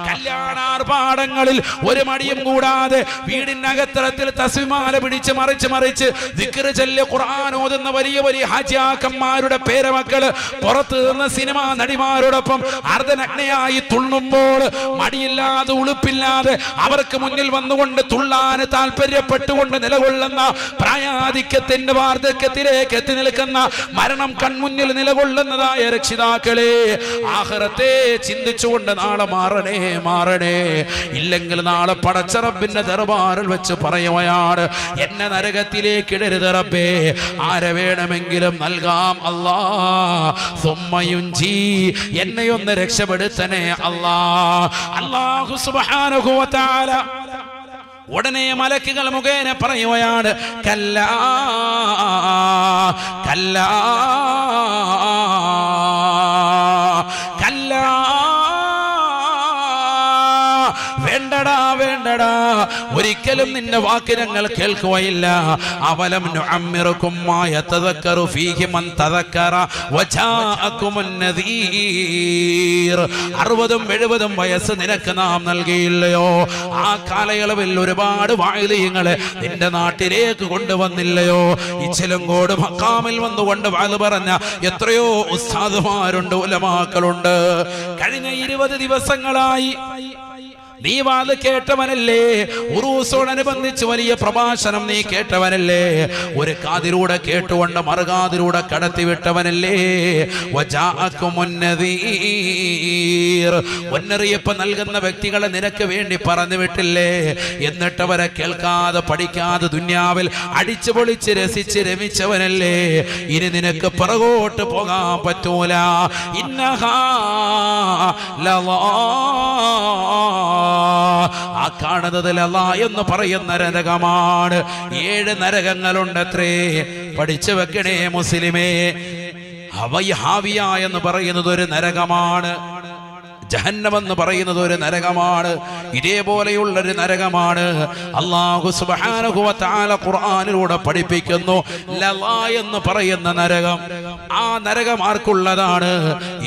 കല്യാണാർഭാടങ്ങളിൽ ഒരു മടിയും കൂടാതെ വീടിന്റെ അകത്തളത്തിൽ തസ്ബീഹ്മാല പിടിച്ച് മറിച്ച് ദിക്റ് ചൊല്ലി ഖുർആൻ ഓതുന്ന വലിയ വലിയ ഹാജിയാക്കന്മാരുടെ പേരമക്കള് പുറത്തു നിന്ന് സിനിമാ നടിമാരോടൊപ്പം അർദ്ധനഗ്നയായി തുള്ളുമ്പോൾ മടിയില്ലാതെ ഉളുപ്പില്ലാതെ അവർക്ക് മുന്നിൽ വന്നുകൊണ്ട് തുള്ളാന് താല്പര്യപ്പെട്ടുകൊണ്ട് നിലകൊള്ളുന്ന, പ്രായാധിക്യത്തിന്റെ വാർദ്ധക്യത്തിലേക്ക് എത്തി നിൽക്കുന്ന, മരണം കൺമുന്നിൽ നിലകൊള്ളുന്നതായ രക്ഷിതാക്കളെ, ആഖിറത്തെ ചിന്തിച്ചുകൊണ്ട് നാളെ മാറണേ. ഇല്ലെങ്കിൽ നാളെ പടച്ച റബ്ബിന്റെ ദർബാറിൽ വെച്ച് പറയുകയാണ്, എന്നെ നരകത്തിലേക്ക് ഇടരുത് റബ്ബേ, ആരെ വേണമെങ്കിലും നൽകാം അല്ലാ. സുമ്മയുൻജി, എന്നെ ഒന്ന് രക്ഷപ്പെടുത്തണേ അല്ലാ. അല്ലാഹു സുബ്ഹാനഹു വ തആല ഉടനെ മലക്കുകൾ മുഖേന പറയുകയാണ്, കല്ലാ വേണ്ടടാ, ഒരിക്കലും നിന്റെ വാക്ക് ഞങ്ങൾ കേൾക്കുകയില്ല. അവലം നുഅമ്മിറുകും മാ യതദക്കറു ഫീഹി മൻ തദക്കറ വജാഅകുമുൻ നദീർ. 60-70 വയസ്സ് നിനക്ക് നാം നൽകിയില്ലയോ? ആ കാലയളവിൽ ഒരുപാട് വാഇലിങ്ങളെ നിന്റെ നാട്ടിലേക്ക് കൊണ്ടുവന്നില്ലയോ? ഇച്ചലങ്കോട് മഖാമിൽ വന്നുകൊണ്ട് വാള് പറഞ്ഞ എത്രയോ ഉസ്താദുമാരുണ്ട്, ഉലമാക്കളുണ്ട്. കഴിഞ്ഞ 20 ദിവസങ്ങളായി നീ വാത് കേട്ടവനല്ലേ? ഉറൂസോടനുബന്ധിച്ച് വലിയ പ്രഭാഷണം നീ കേട്ടവനല്ലേ? ഒരു കാതിലൂടെ കേട്ടുകൊണ്ട് മറുകാതിലൂടെ കടത്തിവിട്ടവനല്ലേ? മുന്നറിയിപ്പ് നൽകുന്ന വ്യക്തികളെ നിനക്ക് വേണ്ടി പറഞ്ഞു വിട്ടില്ലേ? എന്നിട്ടവരെ കേൾക്കാതെ പഠിക്കാതെ ദുന്യാവിൽ അടിച്ചു പൊളിച്ച് രസിച്ച് രമിച്ചവനല്ലേ? ഇനി നിനക്ക് പിറകോട്ട് പോകാൻ പറ്റൂല. ഇന്നഹാ ലളാ, ആ കാണുന്നതിൽ അല്ലാ എന്ന് പറയുന്ന നരകമാണ്. 7 നരകങ്ങളുണ്ടത്രേ. പഠിച്ചു വെക്കണേ മുസ്ലിമേ. ഹാവിയ എന്ന് പറയുന്നത് ഒരു നരകമാണ്. ജഹന്നം എന്ന് പറയുന്നത് ഒരു നരകമാണ്. ഇതേപോലെയുള്ളൊരു നരകമാണ്. അല്ലാഹു സുബ്ഹാനഹു വ തആല ഖുർആനിലൂടെ പഠിപ്പിക്കുന്നു, ലളാ എന്ന് പറയുന്ന നരകം. ആ നരകം ആർക്കുള്ളതാണ്?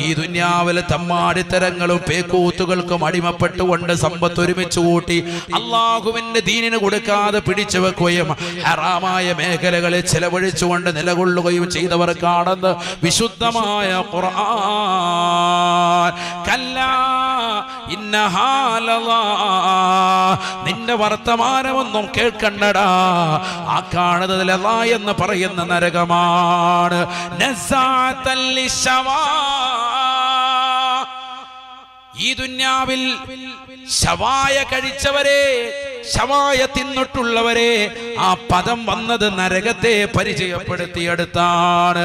ഈ ദുനിയാവിൽ തമ്മാടിത്തരങ്ങളും പേക്കൂത്തുകൾക്കും അടിമപ്പെട്ടുകൊണ്ട് സമ്പത്ത് ഒരുമിച്ച് കൂട്ടി അല്ലാഹുവിന്റെ ദീനിന് കൊടുക്കാതെ പിടിച്ചു വെക്കുകയും ഹറാമായ മേഖലകളിൽ ചെലവഴിച്ചുകൊണ്ട് നിലകൊള്ളുകയും ചെയ്തവർക്കാണെന്ന് വിശുദ്ധമായ ഖുർആൻ. കല്ലാ ഇന്നഹാ ലളാ, നിന്റെ വർത്തമാനമൊന്നും കേൾക്കണ്ടടാ. ആ കാണുന്നത് ലളാ എന്ന് പറയുന്ന നരകമാണ്. നസാഅത്തൻ ലിശവാ, ഈ ദുന്യാവിൽ ശവായ കഴിച്ചവരെ, ശവായ തിന്നിട്ടുള്ളവരെ, ആ പദം വന്നത് നരകത്തെ പരിചയപ്പെടുത്തിയെടുത്താണ്.